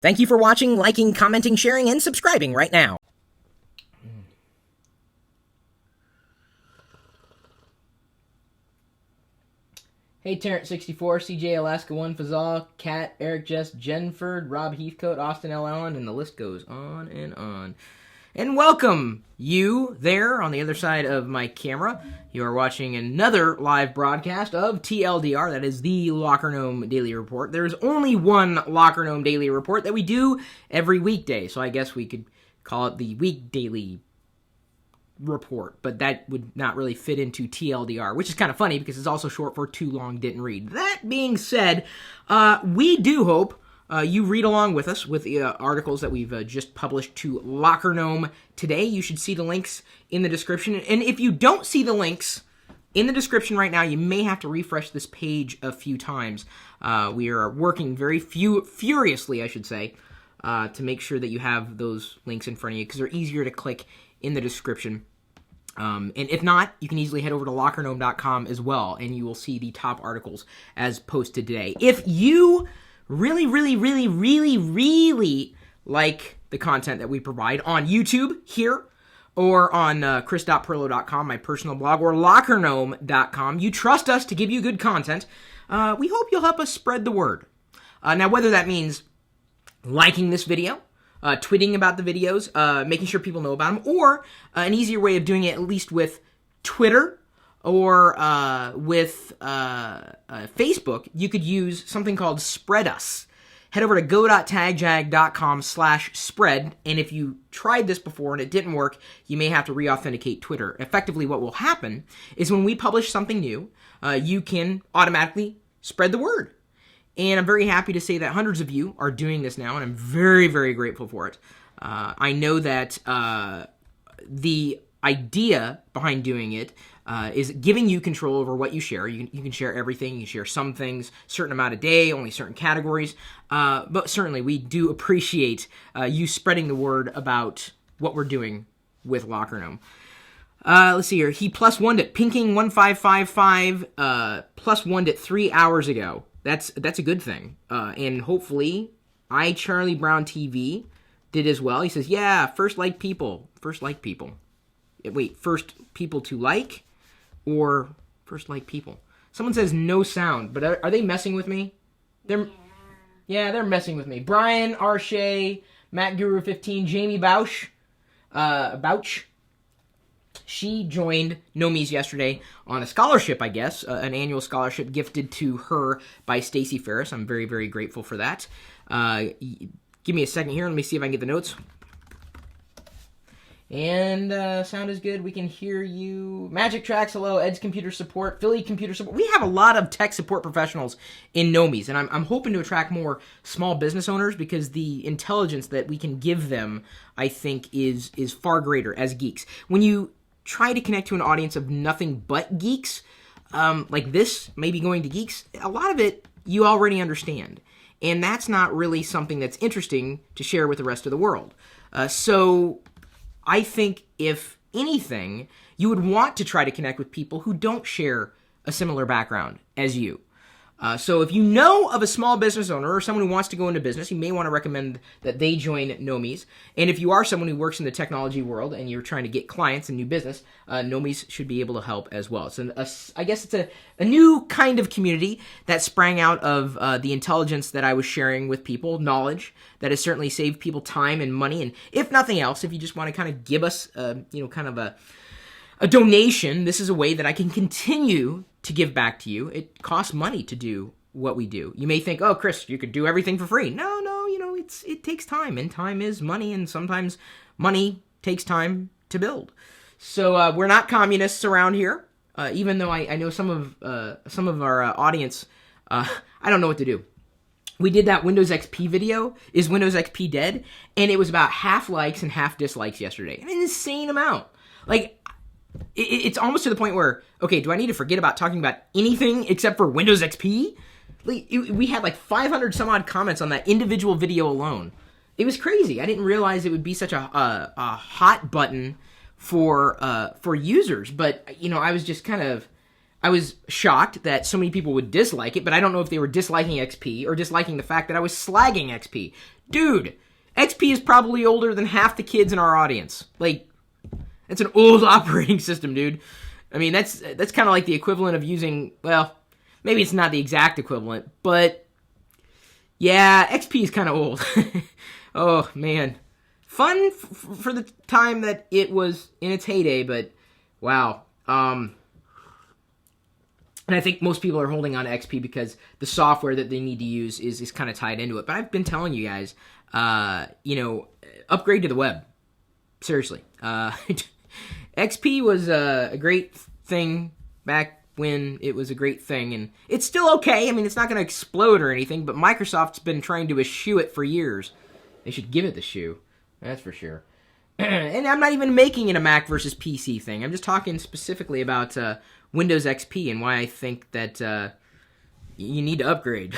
Thank you for watching, liking, commenting, sharing, and subscribing right now. Hey, Terrence64, CJ Alaska 1 Fazal, Kat, Eric Jess, Jenford, Rob Heathcote, Austin L. Allen, and the list goes on and on. And welcome, you there on the other side of my camera. You are watching another live broadcast of TLDR, that is the LockerGnome Daily Report. There's only one LockerGnome Daily Report that we do every weekday, so I guess we could call it the Week Daily Report, but that would not really fit into TLDR, which is kind of funny because it's also short for Too Long Didn't Read. That being said, we do hope you read along with us with the articles that we've just published to LockerGnome today. You should see the links in the description. And if you don't see the links in the description right now, you may have to refresh this page a few times. We are working very furiously, I should say, to make sure that you have those links in front of you because they're easier to click in the description. And if not, you can easily head over to LockerGnome.com as well, and you will see the top articles as posted today. If you really like the content that we provide on YouTube here, or on chris.pirillo.com, my personal blog, or LockerGnome.com, you trust us to give you good content, we hope you'll help us spread the word. Now, whether that means liking this video, tweeting about the videos, making sure people know about them, or an easier way of doing it, at least with Twitter or with Facebook, you could use something called Spread Us. Head over to go.tagjag.com/spread, and if you tried this before and it didn't work, you may have to re-authenticate Twitter. Effectively, what will happen is when we publish something new, you can automatically spread the word. And I'm very happy to say that hundreds of you are doing this now, and I'm very grateful for it. I know that the idea behind doing it is giving you control over what you share. You can share everything. You can share some things, certain amount a day, only certain categories. But certainly, we do appreciate you spreading the word about what we're doing with LockerGnome. Let's see here. He +1'd it. Pinking1555 +1'd it 3 hours ago. That's a good thing. And hopefully, Charlie Brown TV did as well. He says, yeah, first like people. Wait, first people to like or first like people? Someone says no sound, but are they messing with me? They're messing with me. Brian, Arshay, Matt Guru 15, Jamie Bouch. She joined Nomies yesterday on a scholarship, I guess, an annual scholarship gifted to her by Stacey Ferris. I'm very grateful for that. Give me a second here. Let me see if I can get the notes. And sound is good. We can hear you. Magic Tracks, hello. Ed's Computer Support, Philly Computer Support. We have a lot of tech support professionals in Nomies, and I'm hoping to attract more small business owners because the intelligence that we can give them, I think, is far greater as geeks. When you try to connect to an audience of nothing but geeks, like this, maybe going to geeks, a lot of it you already understand. And that's not really something that's interesting to share with the rest of the world. So I think, if anything, you would want to try to connect with people who don't share a similar background as you. So if you know of a small business owner or someone who wants to go into business, you may want to recommend that they join Nomies. And if you are someone who works in the technology world and you're trying to get clients and new business, Nomies should be able to help as well. So I guess it's a new kind of community that sprang out of the intelligence that I was sharing with people, knowledge that has certainly saved people time and money. And if nothing else, if you just want to kind of give us, kind of a donation, this is a way that I can continue to give back to you. It costs money to do what we do. You may think, oh, Chris, you could do everything for free. No, it takes time, and time is money, and sometimes money takes time to build. So we're not communists around here, even though I know some of our audience, I don't know what to do. We did that Windows XP video, Is Windows XP Dead? And it was about half likes and half dislikes yesterday. An insane amount. Like, it's almost to the point where, okay, do I need to forget about talking about anything except for Windows XP? We had like 500 some odd comments on that individual video alone. It was crazy. I didn't realize it would be such a hot button for users. But, I was just kind of, I was shocked that so many people would dislike it, but I don't know if they were disliking XP or disliking the fact that I was slagging XP. Dude, XP is probably older than half the kids in our audience. Like, it's an old operating system, dude. I mean, that's kind of like the equivalent of using, well, maybe it's not the exact equivalent, but yeah, XP is kind of old. Oh, man. Fun for the time that it was in its heyday, but wow. And I think most people are holding on to XP because the software that they need to use is kind of tied into it. But I've been telling you guys, upgrade to the web. Seriously. XP was a great thing back when it was a great thing. And it's still okay. I mean, it's not going to explode or anything. But Microsoft's been trying to eschew it for years. They should give it the shoe. That's for sure. And I'm not even making it a Mac versus PC thing. I'm just talking specifically about Windows XP and why I think that you need to upgrade.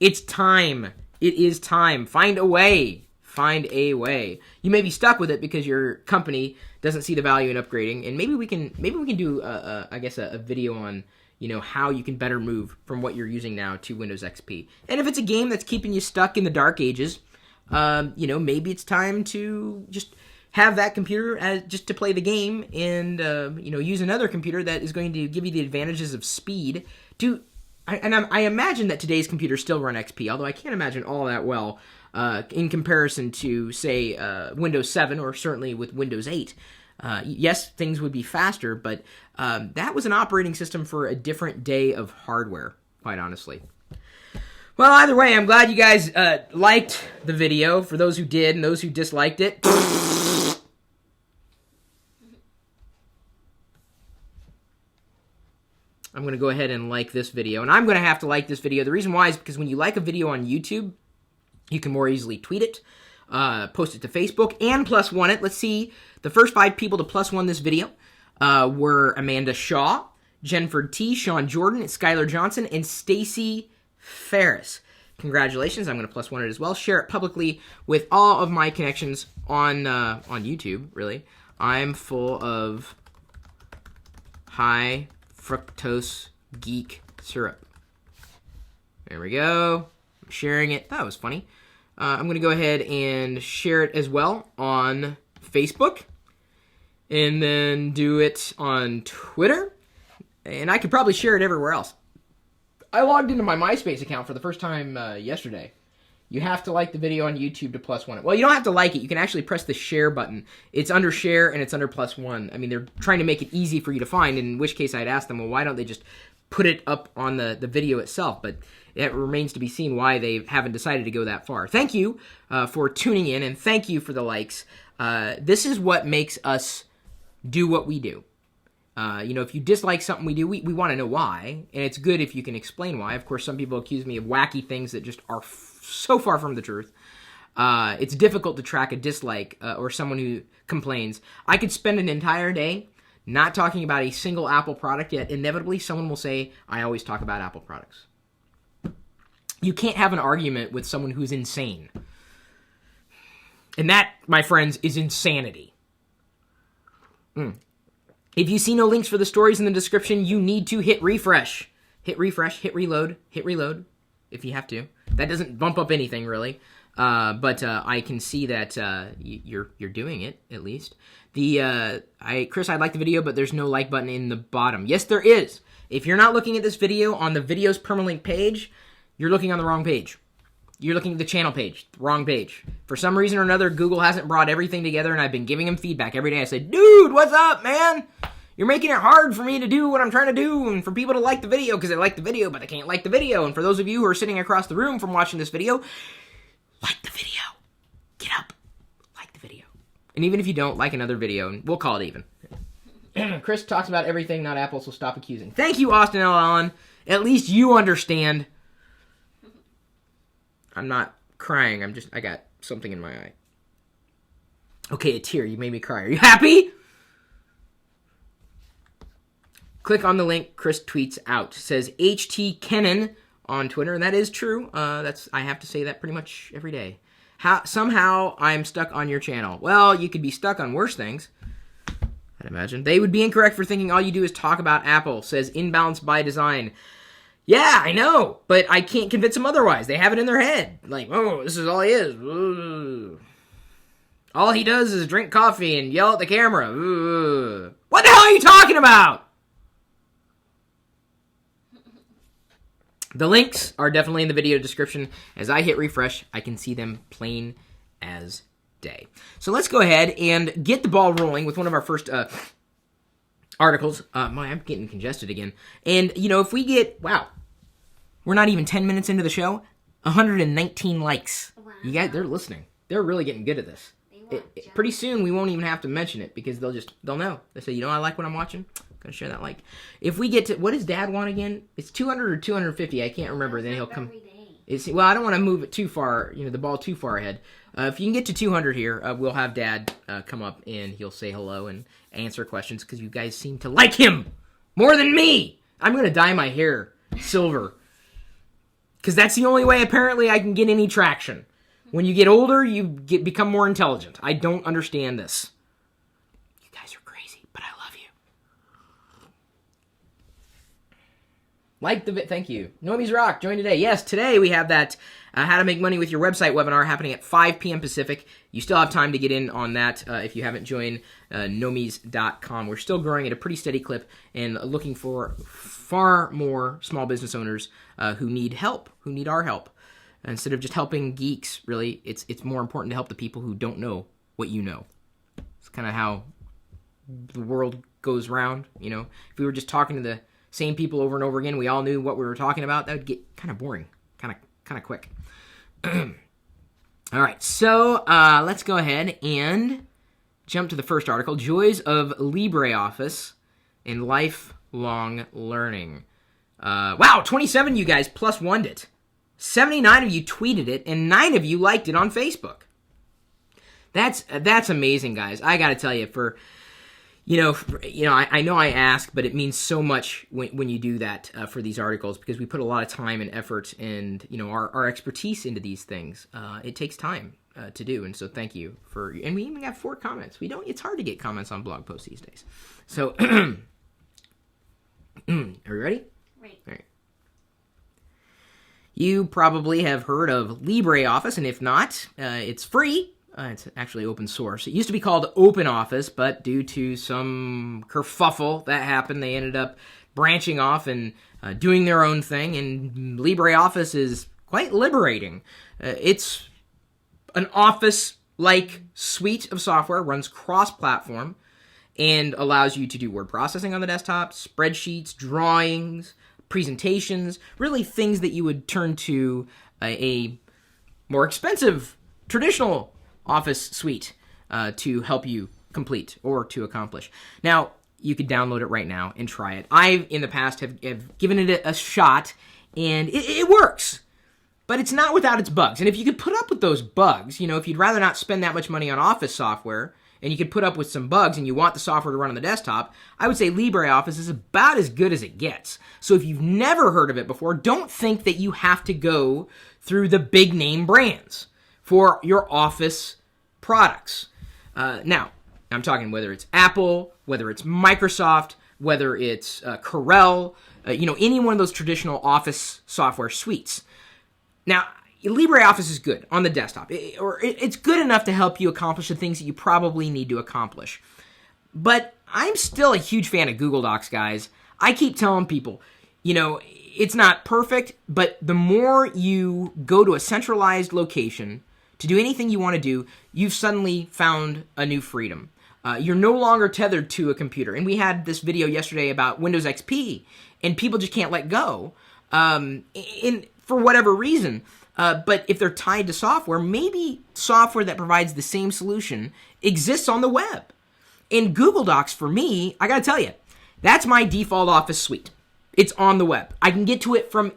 It's time. It is time. Find a way. Find a way. You may be stuck with it because your company doesn't see the value in upgrading, and maybe we can do a video on how you can better move from what you're using now to Windows XP. And if it's a game that's keeping you stuck in the dark ages, maybe it's time to just have that computer just to play the game and, use another computer that is going to give you the advantages of speed. I imagine that today's computers still run XP, although I can't imagine all that well in comparison to, say, Windows 7 or certainly with Windows 8. Yes, things would be faster, but that was an operating system for a different day of hardware, quite honestly. Well, either way, I'm glad you guys liked the video, for those who did and those who disliked it. I'm going to go ahead and like this video, and I'm going to have to like this video. The reason why is because when you like a video on YouTube, you can more easily tweet it, post it to Facebook, and +1 it. Let's see, the first 5 people to +1 this video were Amanda Shaw, Jenford T., Sean Jordan, Skylar Johnson, and Stacy Ferris. Congratulations. I'm going to +1 it as well. Share it publicly with all of my connections on YouTube, really. I'm full of high fructose geek syrup. There we go. I'm sharing it. That was funny. I'm going to go ahead and share it as well on Facebook. And then do it on Twitter. And I could probably share it everywhere else. I logged into my MySpace account for the first time yesterday. You have to like the video on YouTube to +1 it. Well, you don't have to like it. You can actually press the share button. It's under share and it's under +1. I mean, they're trying to make it easy for you to find, in which case I'd ask them, well, why don't they just put it up on the video itself? But it remains to be seen why they haven't decided to go that far. Thank you for tuning in, and thank you for the likes. This is what makes us do what we do. If you dislike something we do, we want to know why, and it's good if you can explain why. Of course, some people accuse me of wacky things that just are so far from the truth. It's difficult to track a dislike or someone who complains. I could spend an entire day not talking about a single Apple product, yet inevitably someone will say, I always talk about Apple products. You can't have an argument with someone who's insane. And that, my friends, is insanity. If you see no links for the stories in the description, you need to hit refresh. Hit refresh, hit reload if you have to. That doesn't bump up anything, really. But I can see that you're doing it, at least. Chris, I like the video, but there's no like button in the bottom. Yes, there is. If you're not looking at this video on the video's permalink page, you're looking on the wrong page. You're looking at the channel page, the wrong page. For some reason or another, Google hasn't brought everything together, and I've been giving them feedback every day. I said, dude, what's up, man? You're making it hard for me to do what I'm trying to do, and for people to like the video, because they like the video, but they can't like the video. And for those of you who are sitting across the room from watching this video, like the video. Get up. Like the video. And even if you don't, like another video, and we'll call it even. Chris talks about everything, not Apple, so stop accusing. Thank you, Austin L. Allen. At least you understand. I'm not crying. I got something in my eye. Okay, a tear. You made me cry. Are you happy? Click on the link Chris tweets out. It says HT Kennan on Twitter, and that is true. I have to say that pretty much every day. Somehow I'm stuck on your channel. Well, you could be stuck on worse things. I'd imagine. They would be incorrect for thinking all you do is talk about Apple, says Inbalanced by Design. Yeah, I know, but I can't convince them otherwise. They have it in their head. Like, oh, this is all he is. Ooh. All he does is drink coffee and yell at the camera. Ooh. What the hell are you talking about? The links are definitely in the video description. As I hit refresh, I can see them plain as day. So let's go ahead and get the ball rolling with one of our first articles. I'm getting congested again. And, if we get, wow, we're not even 10 minutes into the show, 119 likes. Wow. You guys, they're listening. They're really getting good at this. Pretty soon, we won't even have to mention it because they'll know. They say, I like what I'm watching. I'm going to share that like. If we get to, what does Dad want again? It's 200 or 250. I can't remember. Then he'll come. Well, I don't want to move it too far, the ball too far ahead. If you can get to 200 here, we'll have Dad come up and he'll say hello and answer questions because you guys seem to like him more than me. I'm going to dye my hair silver because that's the only way apparently I can get any traction. When you get older, you become more intelligent. I don't understand this. You guys are crazy, but I love you. Thank you. Noemi's Rock, join today. Yes, today we have that How to Make Money with Your Website webinar happening at 5 p.m. Pacific. You still have time to get in on that if you haven't joined nomis.com. We're still growing at a pretty steady clip and looking for far more small business owners who need help, who need our help. Instead of just helping geeks, really, it's more important to help the people who don't know what you know. It's kind of how the world goes round, If we were just talking to the same people over and over again, we all knew what we were talking about, that would get kind of boring, kind of quick. All right, so let's go ahead and jump to the first article, Joys of LibreOffice and Lifelong Learning. Wow, 27 you guys plus one it. 79 of you tweeted it, and 9 of you liked it on Facebook. That's amazing, guys. I got to tell you, I know I ask, but it means so much when you do that for these articles because we put a lot of time and effort and our expertise into these things. It takes time to do, and so thank you and we even got 4 comments. It's hard to get comments on blog posts these days. So, are we ready? Right. All right. You probably have heard of LibreOffice, and if not, it's free. It's actually open source. It used to be called OpenOffice, but due to some kerfuffle that happened, they ended up branching off and doing their own thing, and LibreOffice is quite liberating. It's an Office-like suite of software, runs cross-platform, and allows you to do word processing on the desktop, spreadsheets, drawings, presentations, really things that you would turn to a more expensive traditional Office suite to help you complete or to accomplish. Now, you could download it right now and try it. I, in the past, have given it a shot, and it works. But it's not without its bugs. And if you could put up with those bugs, if you'd rather not spend that much money on Office software, and you could put up with some bugs and you want the software to run on the desktop, I would say LibreOffice is about as good as it gets. So if you've never heard of it before, don't think that you have to go through the big name brands for your Office products. Now, I'm talking whether it's Apple, whether it's Microsoft, whether it's Corel, any one of those traditional Office software suites. Now, LibreOffice is good on the desktop, it's good enough to help you accomplish the things that you probably need to accomplish. But I'm still a huge fan of Google Docs, guys. I keep telling people, it's not perfect, but the more you go to a centralized location to do anything you want to do, you've suddenly found a new freedom. You're no longer tethered to a computer. And we had this video yesterday about Windows XP, and people just can't let go for whatever reason. But if they're tied to software, maybe software that provides the same solution exists on the web. And Google Docs, for me, I gotta tell you, that's my default Office suite. It's on the web. I can get to it from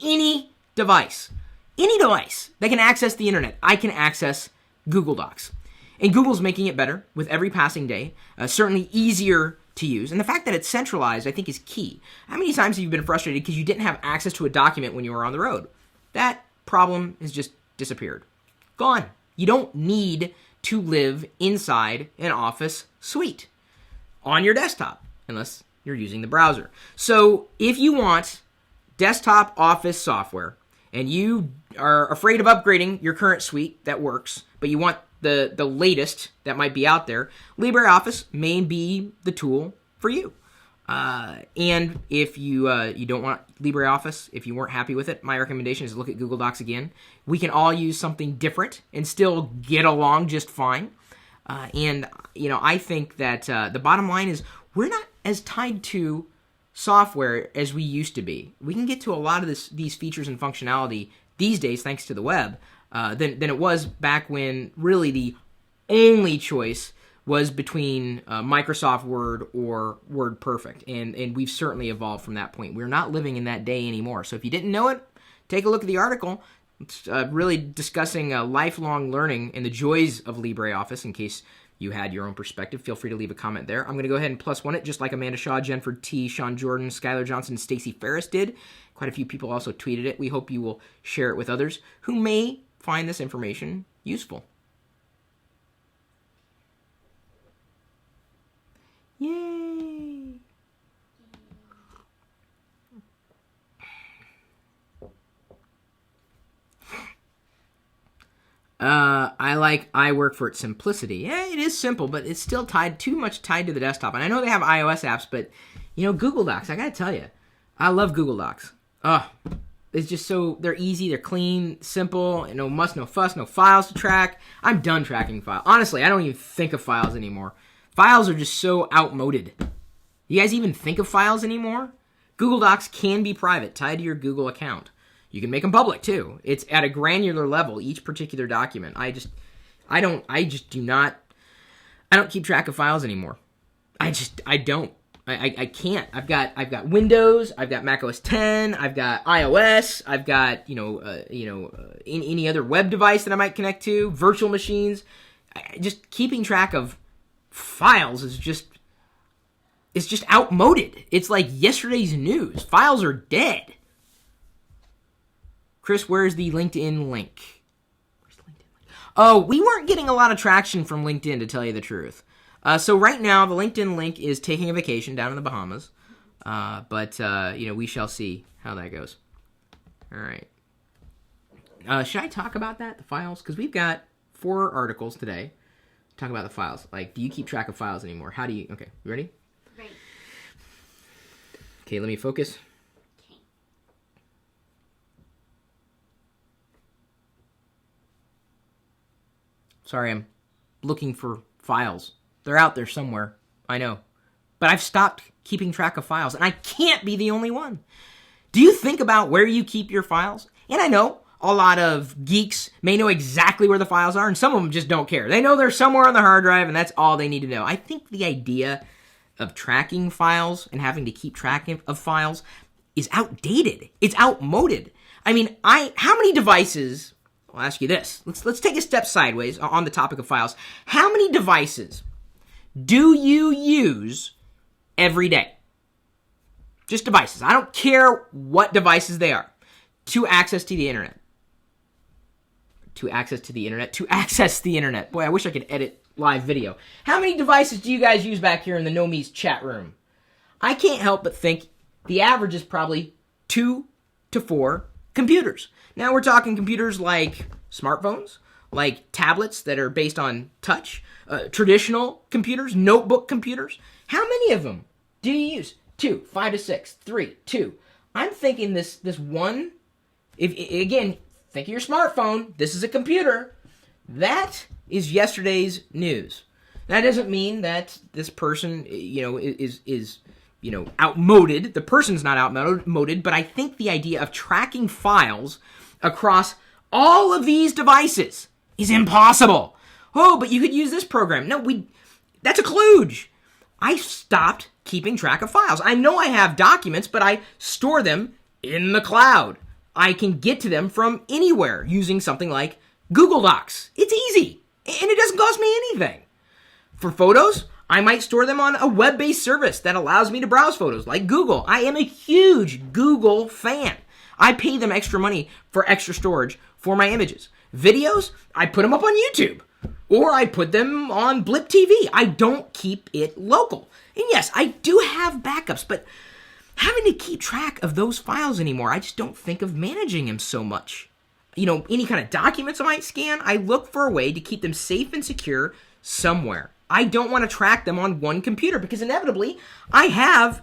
any device. Any device that can access the internet, I can access Google Docs. And Google's making it better with every passing day, certainly easier to use. And the fact that it's centralized, I think, is key. How many times have you been frustrated because you didn't have access to a document when you were on the road? That problem has just disappeared. Gone. You don't need to live inside an Office suite. on your desktop, unless you're using the browser. So if you want desktop Office software and you are afraid of upgrading your current suite that works, but you want the latest that might be out there, LibreOffice may be the tool for you. And if you don't want LibreOffice, if you weren't happy with it, my recommendation is to look at Google Docs again. We can all use something different and still get along just fine. And I think that the bottom line is we're not as tied to software as we used to be. We can get to a lot of these features and functionality these days thanks to the web than it was back when really the only choice was between Microsoft Word or WordPerfect, and we've certainly evolved from that point. We're not living in that day anymore. So if you didn't know it, take a look at the article. It's really discussing lifelong learning and the joys of LibreOffice. In case you had your own perspective, feel free to leave a comment there. I'm going to go ahead and +1 it, just like Amanda Shaw, Jennifer T., Sean Jordan, Skylar Johnson, Stacey Ferris did. Quite a few people also tweeted it. We hope you will share it with others who may find this information useful. Yay! I like iWork for its simplicity. Yeah, it is simple, but it's still too much tied to the desktop. And I know they have iOS apps, but Google Docs, I gotta tell you, I love Google Docs. It's just they're easy, they're clean, simple, no muss, no fuss, no files to track. I'm done tracking files. Honestly, I don't even think of files anymore. Files are just so outmoded. You guys even think of files anymore? Google Docs can be private, tied to your Google account. You can make them public too. It's at a granular level, each particular document. I don't keep track of files anymore. I don't. I can't. I've got Windows, I've got Mac OS 10, I've got iOS, I've got any other web device that I might connect to, virtual machines. Just keeping track of files is just outmoded. It's like yesterday's news. Files are dead. Chris, where's the LinkedIn link? Oh, we weren't getting a lot of traction from LinkedIn, to tell you the truth. So right now, the LinkedIn link is taking a vacation down in the Bahamas. But we shall see how that goes. All right. Should I talk about that, the files? Because we've got 4 articles today. Talk about the files. Like, do you keep track of files anymore? How do you... Okay, you ready? Ready. Okay, let me focus. Okay. Sorry, I'm looking for files. They're out there somewhere. I know. But I've stopped keeping track of files, and I can't be the only one. Do you think about where you keep your files? And I know a lot of geeks may know exactly where the files are, and some of them just don't care. They know they're somewhere on the hard drive, and that's all they need to know. I think the idea of tracking files and having to keep track of files is outdated. It's outmoded. I mean, how many devices... I'll ask you this. Let's take a step sideways on the topic of files. How many devices do you use every day? Just devices. I don't care what devices they are. To access to the internet. To access the internet. Boy, I wish I could edit live video. How many devices do you guys use back here in the No Me's chat room? I can't help but think the average is probably 2 to 4 computers. Now we're talking computers like smartphones, like tablets that are based on touch, traditional computers, notebook computers. How many of them do you use? 2, 5 to 6, 3, 2. I'm thinking this one, again, think of your smartphone. This is a computer. That is yesterday's news. That doesn't mean that this person, is outmoded. The person's not outmoded, but I think the idea of tracking files across all of these devices is impossible. Oh, but you could use this program. No, that's a kludge. I stopped keeping track of files. I know I have documents, but I store them in the cloud. I can get to them from anywhere using something like Google Docs. It's easy, and it doesn't cost me anything. For photos, I might store them on a web-based service that allows me to browse photos, like Google. I am a huge Google fan. I pay them extra money for extra storage for my images. Videos, I put them up on YouTube or I put them on Blip TV. I don't keep it local. And yes, I do have backups, but having to keep track of those files anymore, I just don't think of managing them so much. Any kind of documents I might scan, I look for a way to keep them safe and secure somewhere. I don't want to track them on one computer because inevitably I have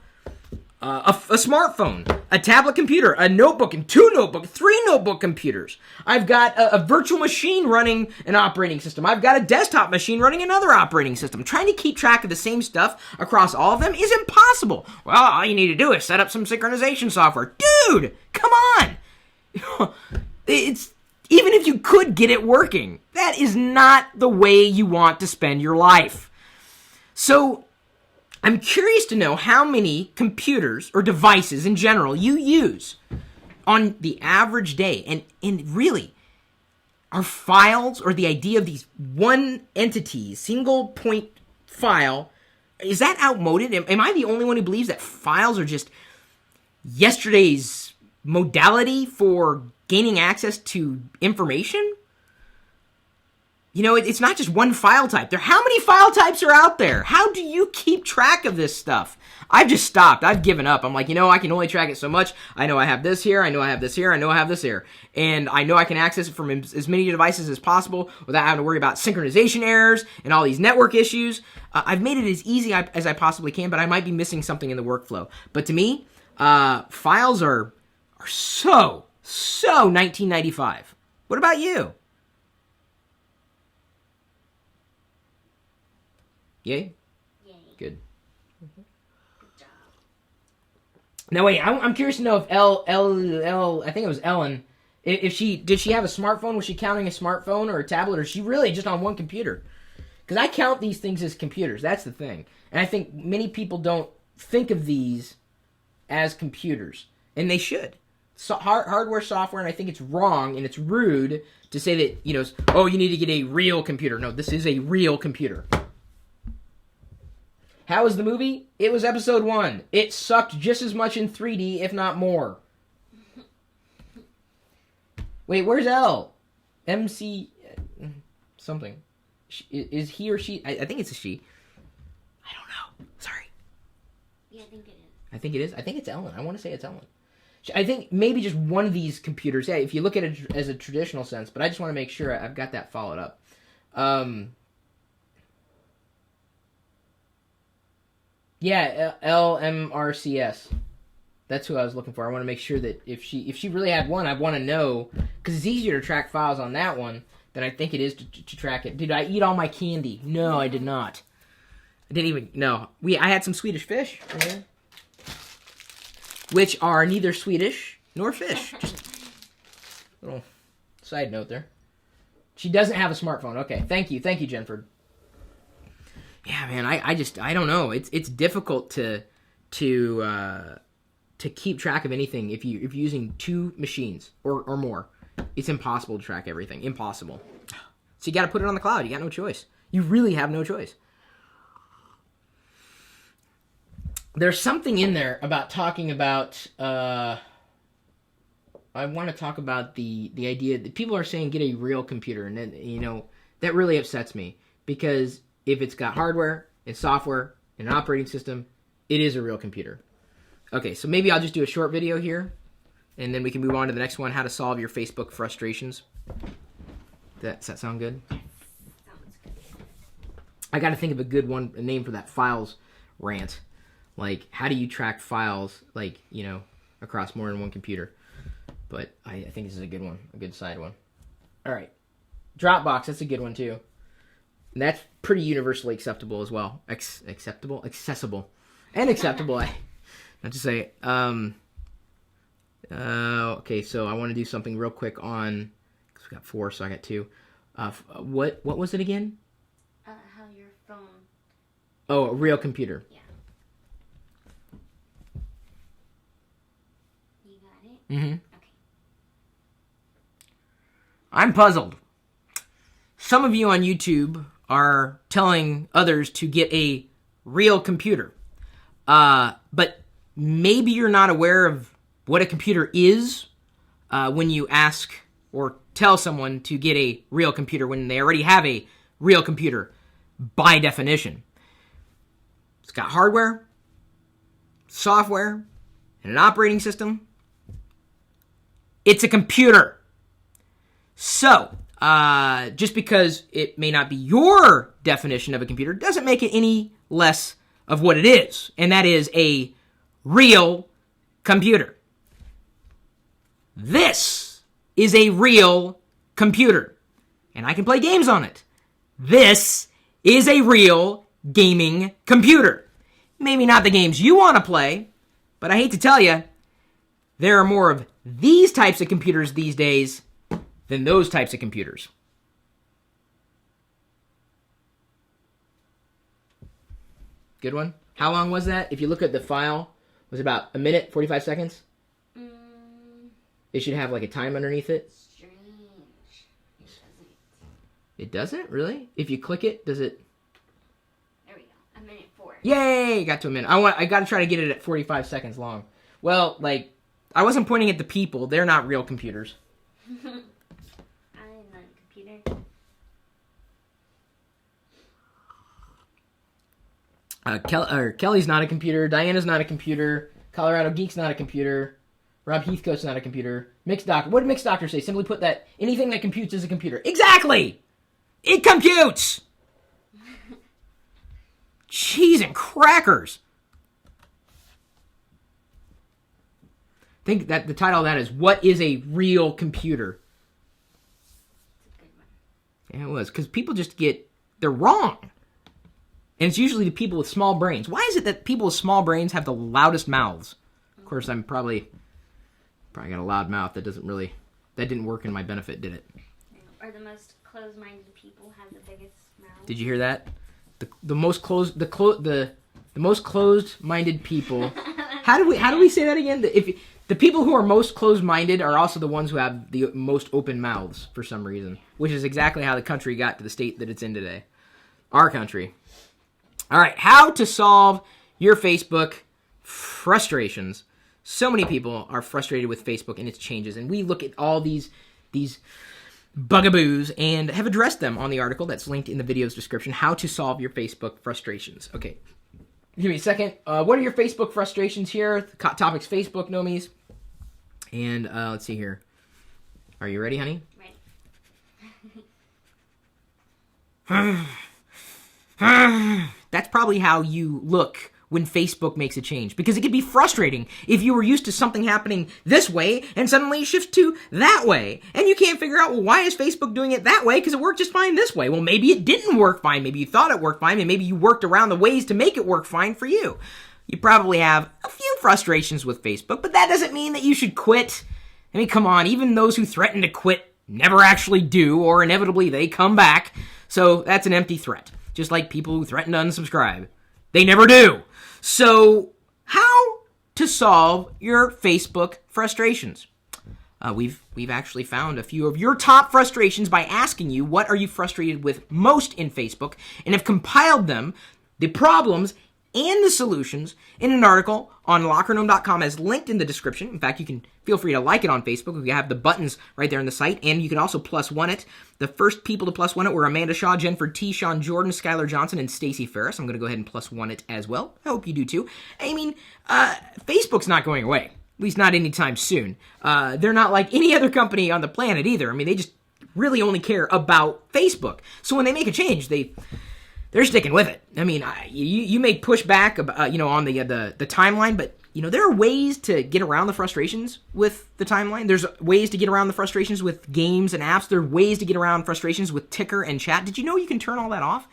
a smartphone, a tablet computer, a notebook, and 3 notebook computers. I've got a virtual machine running an operating system. I've got a desktop machine running another operating system. Trying to keep track of the same stuff across all of them is impossible. Well, all you need to do is set up some synchronization software. Dude, come on! It's even if you could get it working, that is not the way you want to spend your life. So, I'm curious to know how many computers or devices in general you use on the average day. And really, are files or the idea of these one entities, single point file, is that outmoded? Am I the only one who believes that files are just yesterday's modality for gaining access to information? It's not just one file type. How many file types are out there? How do you keep track of this stuff? I've just stopped. I've given up. I'm like, I can only track it so much. I know I have this here. I know I have this here. I know I have this here. And I know I can access it from as many devices as possible without having to worry about synchronization errors and all these network issues. I've made it as easy as I possibly can, but I might be missing something in the workflow. But to me, files are so 1995. What about you? Yay? Yay. Good. Good job. Now wait, I'm curious to know if I think it was Ellen, did she have a smartphone? Was she counting a smartphone or a tablet, or is she really just on one computer? Because I count these things as computers. That's the thing. And I think many people don't think of these as computers. And they should. Hardware, software, and I think it's wrong and it's rude to say that, you need to get a real computer. No, this is a real computer. How was the movie? It was episode 1. It sucked just as much in 3D, if not more. Wait, where's L? MC... something. Is he or she... I think it's a she. I don't know. Sorry. Yeah, I think it is. I think it is. I think it's Ellen. I want to say it's Ellen. I think maybe just one of these computers. Yeah, if you look at it as a traditional sense, but I just want to make sure I've got that followed up. Yeah, LMRCS. That's who I was looking for. I want to make sure that if she really had one, I want to know, because it's easier to track files on that one than I think it is to track it. Did I eat all my candy? No, I did not. I didn't even. No, I had some Swedish fish, which are neither Swedish nor fish. Just a little side note there. She doesn't have a smartphone. Okay, thank you, Jenford. Yeah, man, I don't know. It's difficult to keep track of anything if you're using 2 machines or more. It's impossible to track everything. Impossible. So you got to put it on the cloud. You got no choice. You really have no choice. There's something in there about talking about. I want to talk about the idea that people are saying get a real computer, and then, that really upsets me, because if it's got hardware and software and an operating system, it is a real computer. Okay, so maybe I'll just do a short video here, and then we can move on to the next one, how to solve your Facebook frustrations. Does that sound good? Sounds good. I got to think of a name for that files rant. Like, how do you track files, across more than one computer? But I think this is a good one, a good side one. All right. Dropbox, that's a good one, too. And that's pretty universally acceptable as well. Accessible. And acceptable, not to say. Okay, so I want to do something real quick on, because we got 4, so I got 2. What was it again? How your phone... Oh, a real computer. Yeah. You got it? Mm-hmm. Okay. I'm puzzled. Some of you on YouTube are telling others to get a real computer. But maybe you're not aware of what a computer is when you ask or tell someone to get a real computer when they already have a real computer by definition. It's got hardware, software, and an operating system. It's a computer. So, just because it may not be your definition of a computer doesn't make it any less of what it is, and that is a real computer. This is a real computer, and I can play games on it. This is a real gaming computer. Maybe not the games you want to play, but I hate to tell you, there are more of these types of computers these days than those types of computers. Good one. How long was that? If you look at the file, it was about a minute, 45 seconds. It should have like a time underneath it. Strange. It doesn't. It doesn't? Really? If you click it, does it? There we go. A minute 4. Yay! Got to a minute. I got to try to get it at 45 seconds long. Well, like, I wasn't pointing at the people. They're not real computers. I'm not a computer. Kelly's not a computer. Diana's not a computer. Colorado Geek's not a computer. Rob Heathcote's not a computer. Mixed Doctor. What did Mixed Doctor say? Simply put that anything that computes is a computer. Exactly! It computes! Cheese and crackers. I think that the title of that is, What is a Real Computer? It's a good one. Yeah, it was. Because people just they're wrong. And it's usually the people with small brains. Why is it that people with small brains have the loudest mouths? Of course, I'm probably got a loud mouth. That didn't work in my benefit, did it? Or the most closed-minded people have the biggest mouths. Did you hear that? The most closed-minded people. How do we say that again? If the people who are most closed-minded are also the ones who have the most open mouths for some reason, which is exactly how the country got to the state that it's in today. Our country. All right, how to solve your Facebook frustrations. So many people are frustrated with Facebook and its changes, and we look at all these bugaboos and have addressed them on the article that's linked in the video's description, How to Solve Your Facebook Frustrations. Okay, give me a second. What are your Facebook frustrations here? The topic's Facebook, Nomies. And let's see here. Are you ready, honey? Right. That's probably how you look when Facebook makes a change, because it could be frustrating if you were used to something happening this way and suddenly it shifts to that way, and you can't figure out, well, why is Facebook doing it that way? Because it worked just fine this way. Well, maybe it didn't work fine. Maybe you thought it worked fine, and maybe you worked around the ways to make it work fine for you. You probably have a few frustrations with Facebook, but that doesn't mean that you should quit. I mean, come on, even those who threaten to quit never actually do, or inevitably they come back. So that's an empty threat. Just like people who threaten to unsubscribe. They never do. So, how to solve your Facebook frustrations? We've actually found a few of your top frustrations by asking you what are you frustrated with most in Facebook, and have compiled them, the problems and the solutions, in an article on LockerGnome.com as linked in the description. In fact, you can feel free to like it on Facebook. We have the buttons right there in the site, and you can also +1 it. The first people to +1 it were Amanda Shaw, Jennifer T, Sean Jordan, Skylar Johnson, and Stacey Ferris. I'm going to go ahead and +1 it as well. I hope you do too. I mean, Facebook's not going away, at least not anytime soon. They're not like any other company on the planet either. I mean, they just really only care about Facebook. So when they make a change, they're sticking with it. I mean, you may push back, on the timeline, but there are ways to get around the frustrations with the timeline. There's ways to get around the frustrations with games and apps. There are ways to get around frustrations with ticker and chat. Did you know you can turn all that off?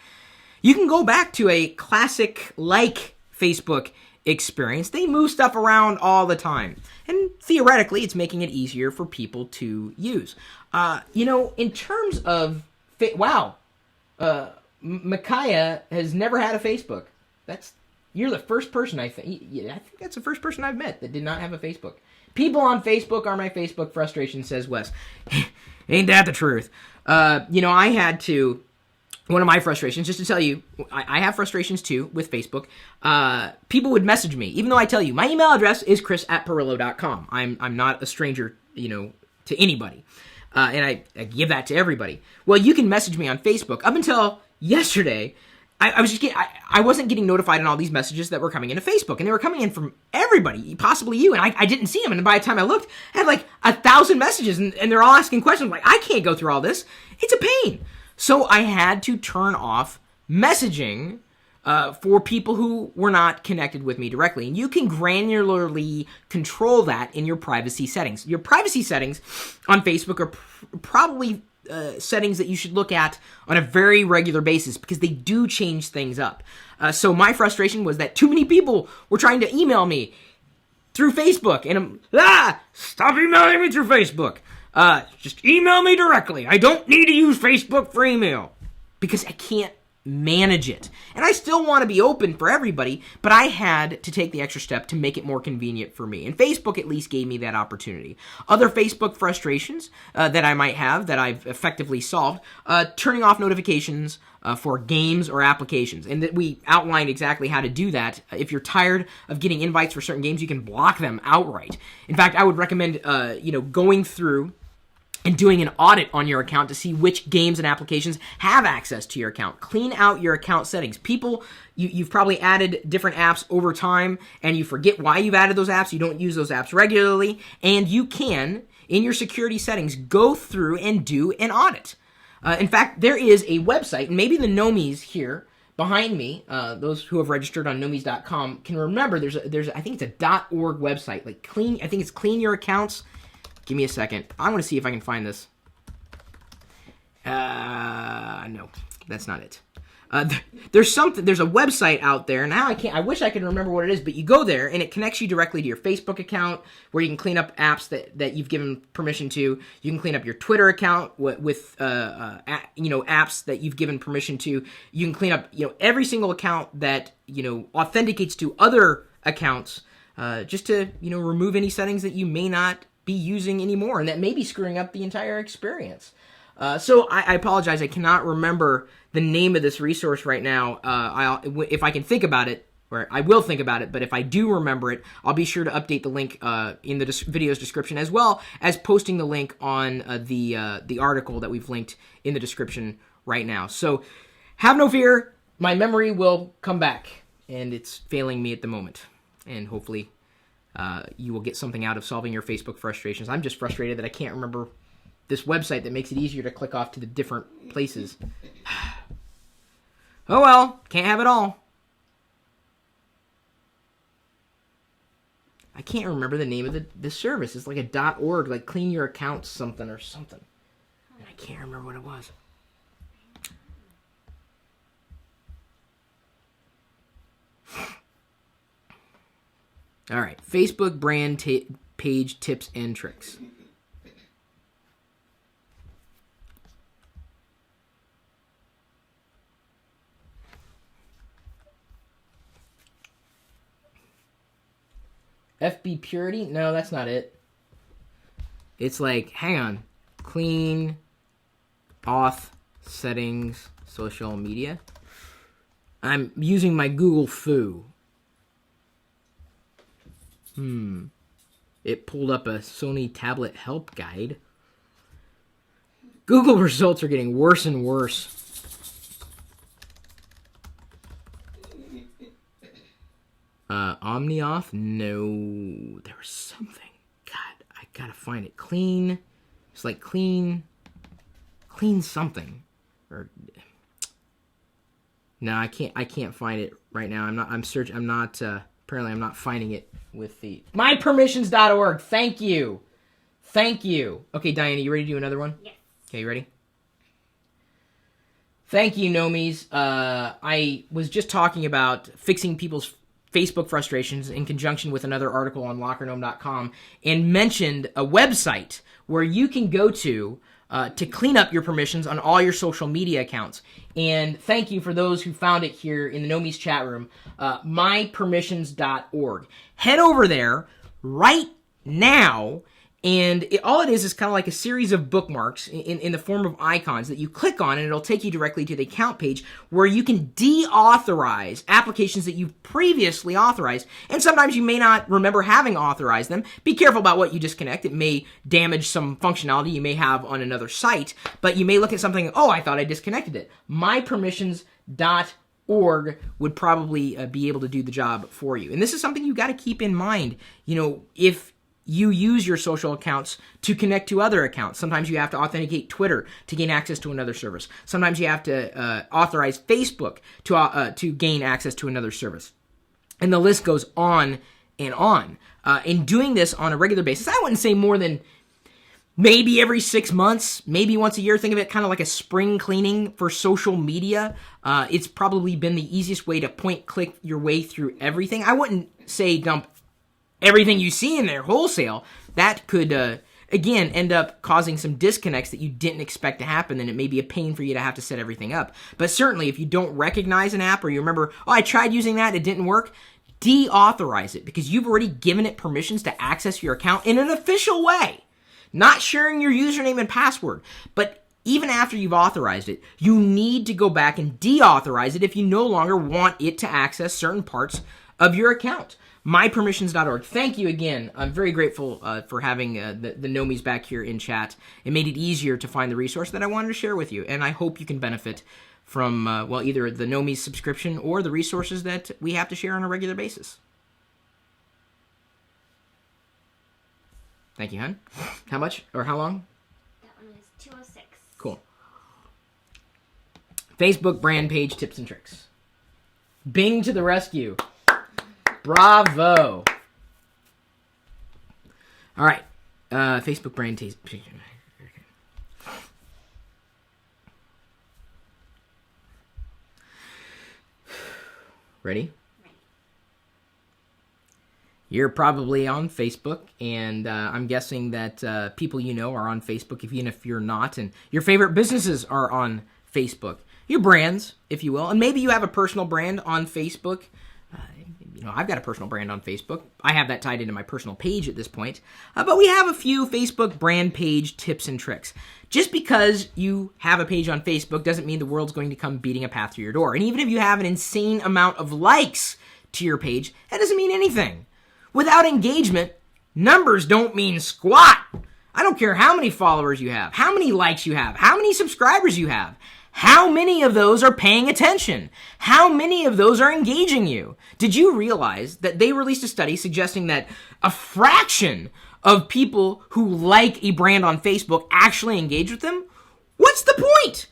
You can go back to a classic like Facebook experience. They move stuff around all the time, and theoretically, it's making it easier for people to use. In terms of Micaiah has never had a Facebook. You're the first person I think that's the first person I've met that did not have a Facebook. People on Facebook are my Facebook frustration, says Wes. Ain't that the truth? I had to. One of my frustrations, just to tell you, I have frustrations too with Facebook. People would message me, even though I tell you my email address is chris@pirillo.com. I'm not a stranger, to anybody. and I give that to everybody. Well, you can message me on Facebook. Up until yesterday, I wasn't getting notified on all these messages that were coming into Facebook, and they were coming in from everybody, possibly you, and I didn't see them. And by the time I looked, I had like 1,000 messages, and they're all asking questions. I'm like, I can't go through all this. It's a pain. So I had to turn off messaging for people who were not connected with me directly. And you can granularly control that in your privacy settings. Your privacy settings on Facebook are probably settings that you should look at on a very regular basis because they do change things up. So my frustration was that too many people were trying to email me through Facebook. And stop emailing me through Facebook. Just email me directly. I don't need to use Facebook for email because I can't manage it. And I still want to be open for everybody, but I had to take the extra step to make it more convenient for me. And Facebook at least gave me that opportunity. Other Facebook frustrations that I might have that I've effectively solved, turning off notifications for games or applications. And that we outlined exactly how to do that. If you're tired of getting invites for certain games, you can block them outright. In fact, I would recommend going through and doing an audit on your account to see which games and applications have access to your account. Clean out your account settings. People, you've probably added different apps over time, and you forget why you've added those apps. You don't use those apps regularly, and you can, in your security settings, go through and do an audit. In fact, there is a website, and maybe the Gnomies here behind me, those who have registered on gnomies.com can remember there's I think it's a .org website, like I think it's Clean Your Accounts. Give me a second. I'm going to see if I can find this. No, that's not it. There's a website out there. Now I wish I could remember what it is, but you go there and it connects you directly to your Facebook account where you can clean up apps that you've given permission to. You can clean up your Twitter account with apps that you've given permission to. You can clean up, every single account that, authenticates to other accounts, just to, remove any settings that you may not be using anymore and that may be screwing up the entire experience. So I apologize. I cannot remember the name of this resource right now. If I can think about it, or I will think about it, but if I do remember it, I'll be sure to update the link in the video's description, as well as posting the link on the article that we've linked in the description right now. So have no fear. My memory will come back, and it's failing me at the moment. And hopefully you will get something out of solving your Facebook frustrations. I'm just frustrated that I can't remember this website that makes it easier to click off to the different places. Oh well, can't have it all. I can't remember the name of the service. It's like a .org, like Clean Your Accounts something or something. And I can't remember what it was. All right, Facebook brand page tips and tricks. FB Purity? No, that's not it. It's like, hang on. Clean, auth, settings, social media. I'm using my Google Foo. It pulled up a Sony tablet help guide. Google results are getting worse and worse. OmniAuth? No. There was something. God, I gotta find it. Clean. It's like clean something. Or no, I can't find it right now. Apparently I'm not finding it with the mypermissions.org. Thank you. Okay, Diana, you ready to do another one? Yes. Okay, you ready? Thank you, Gnomies. I was just talking about fixing people's Facebook frustrations in conjunction with another article on LockerGnome.com and mentioned a website where you can go to clean up your permissions on all your social media accounts. And thank you for those who found it here in the Gnomies chat room, mypermissions.org. Head over there right now And all it is kind of like a series of bookmarks in the form of icons that you click on, and it'll take you directly to the account page where you can deauthorize applications that you've previously authorized. And sometimes you may not remember having authorized them. Be careful about what you disconnect. It may damage some functionality you may have on another site, but you may look at something, oh, I thought I disconnected it. mypermissions.org would probably be able to do the job for you. And this is something you got to keep in mind, if you use your social accounts to connect to other accounts. Sometimes you have to authenticate Twitter to gain access to another service. Sometimes you have to authorize Facebook to gain access to another service. And the list goes on and on. In doing this on a regular basis, I wouldn't say more than maybe every 6 months, maybe once a year. Think of it kind of like a spring cleaning for social media. It's probably been the easiest way to point-click your way through everything. I wouldn't say dump everything you see in there wholesale. That could, again, end up causing some disconnects that you didn't expect to happen, and it may be a pain for you to have to set everything up. But certainly, if you don't recognize an app or you remember, oh, I tried using that, it didn't work, deauthorize it because you've already given it permissions to access your account in an official way. Not sharing your username and password, but even after you've authorized it, you need to go back and deauthorize it if you no longer want it to access certain parts of your account. mypermissions.org. Thank you again. I'm very grateful for having the Gnomies back here in chat. It made it easier to find the resource that I wanted to share with you, and I hope you can benefit from, either the Gnomies subscription or the resources that we have to share on a regular basis. Thank you, hon. How much or how long? That one is $206. Cool. Facebook brand page tips and tricks. Bing to the rescue. Bravo. All right. Facebook brand taste. Ready? You're probably on Facebook, and I'm guessing that people you know are on Facebook, even if you're not, and your favorite businesses are on Facebook. Your brands, if you will, and maybe you have a personal brand on Facebook. I've got a personal brand on Facebook. I have that tied into my personal page at this point. But we have a few Facebook brand page tips and tricks. Just because you have a page on Facebook doesn't mean the world's going to come beating a path through your door. And even if you have an insane amount of likes to your page, that doesn't mean anything. Without engagement, numbers don't mean squat. I don't care how many followers you have, how many likes you have, how many subscribers you have. How many of those are paying attention? How many of those are engaging you? Did you realize that they released a study suggesting that a fraction of people who like a brand on Facebook actually engage with them? What's the point?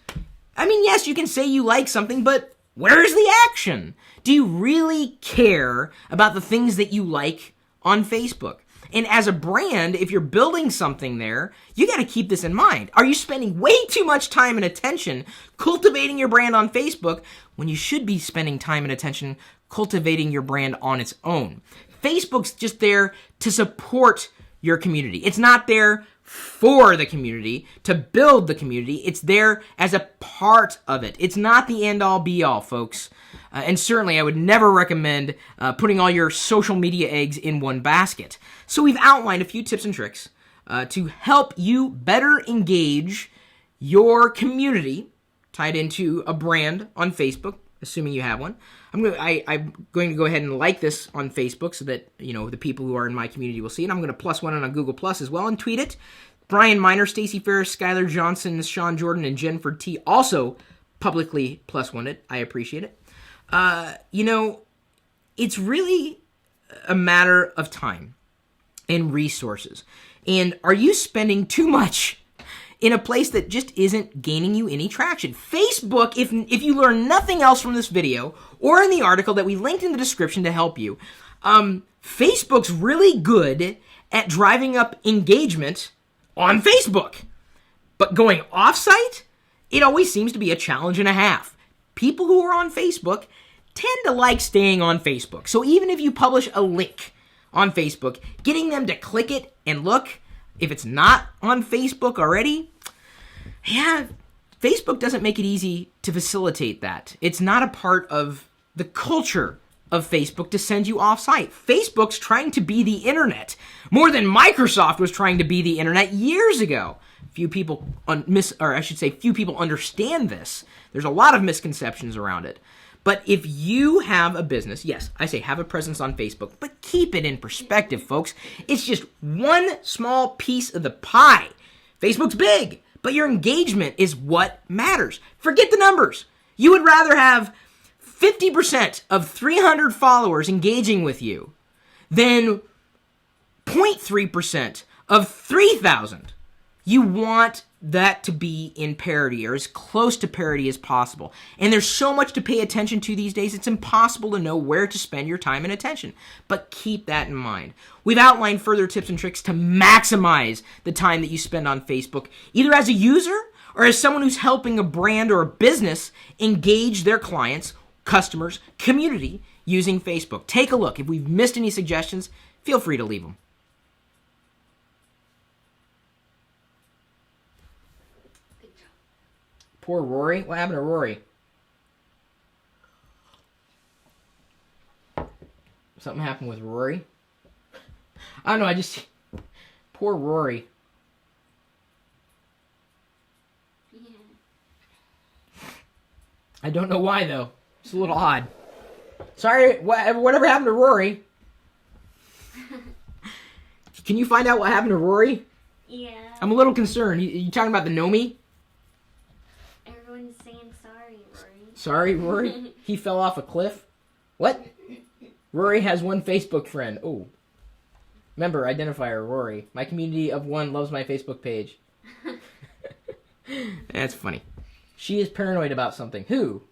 I mean, yes, you can say you like something, but where's the action? Do you really care about the things that you like on Facebook? And as a brand, if you're building something there, you got to keep this in mind. Are you spending way too much time and attention cultivating your brand on Facebook when you should be spending time and attention cultivating your brand on its own? Facebook's just there to support your community. It's not there for the community, to build the community. It's there as a part of it. It's not the end-all, be-all, folks. And certainly, I would never recommend putting all your social media eggs in one basket. So we've outlined a few tips and tricks to help you better engage your community tied into a brand on Facebook, assuming you have one. I'm going to go ahead and like this on Facebook so that the people who are in my community will see it. I'm going to plus one on Google Plus as well and tweet it. Brian Miner, Stacey Ferris, Skylar Johnson, Sean Jordan, and Jennifer T. also publicly plus one it. I appreciate it. It's really a matter of time and resources. And are you spending too much in a place that just isn't gaining you any traction? Facebook, if you learn nothing else from this video or in the article that we linked in the description to help you, Facebook's really good at driving up engagement on Facebook. But going off-site, it always seems to be a challenge and a half. People who are on Facebook tend to like staying on Facebook. So even if you publish a link on Facebook, getting them to click it and look, if it's not on Facebook already, Facebook doesn't make it easy to facilitate that. It's not a part of the culture of Facebook to send you off-site. Facebook's trying to be the internet more than Microsoft was trying to be the internet years ago. Few people few people understand this. There's a lot of misconceptions around it. But if you have a business, yes, I say have a presence on Facebook, but keep it in perspective, folks. It's just one small piece of the pie. Facebook's big, but your engagement is what matters. Forget the numbers. You would rather have 50% of 300 followers engaging with you than 0.3% of 3,000. You want that to be in parity or as close to parity as possible. And there's so much to pay attention to these days, it's impossible to know where to spend your time and attention. But keep that in mind. We've outlined further tips and tricks to maximize the time that you spend on Facebook, either as a user or as someone who's helping a brand or a business engage their clients, customers, community using Facebook. Take a look. If we've missed any suggestions, feel free to leave them. Poor Rory. What happened to Rory? Something happened with Rory? I don't know, Poor Rory. Yeah. I don't know why, though. It's a little odd. Sorry, whatever happened to Rory? Can you find out what happened to Rory? Yeah. I'm a little concerned. You talking about the Nomi? Everyone's saying sorry, Rory. Sorry, Rory? He fell off a cliff? What? Rory has one Facebook friend. Oh. Member identifier, Rory. My community of one loves my Facebook page. That's funny. She is paranoid about something. Who?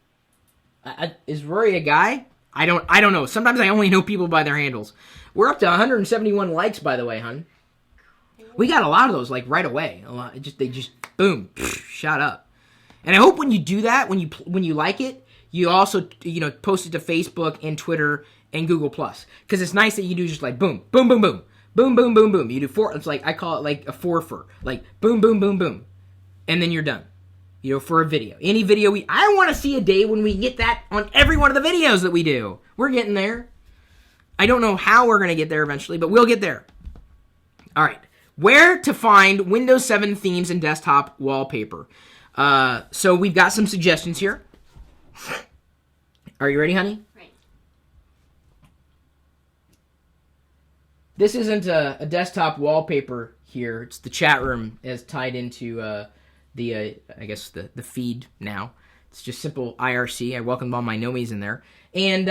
Is Rory a guy? I don't know. Sometimes I only know people by their handles. We're up to 171 likes, by the way, hun. We got a lot of those, like, right away. A lot. They just boom, shot up. And I hope when you do that, when you like it, you also post it to Facebook and Twitter and Google Plus, because it's nice that you do just like boom, boom, boom, boom, boom, boom, boom, boom. You do four. It's like I call it like a forfer, like boom, boom, boom, boom, and then you're done. For a video, any video I want to see a day when we get that on every one of the videos that we do. We're getting there. I don't know how we're gonna get there eventually, but we'll get there. All right, where to find Windows 7 themes and desktop wallpaper? So we've got some suggestions here. Are you ready, honey? Right. This isn't a desktop wallpaper here. It's the chat room as tied into the feed now. It's just simple IRC. I welcomed all my Nomies in there. And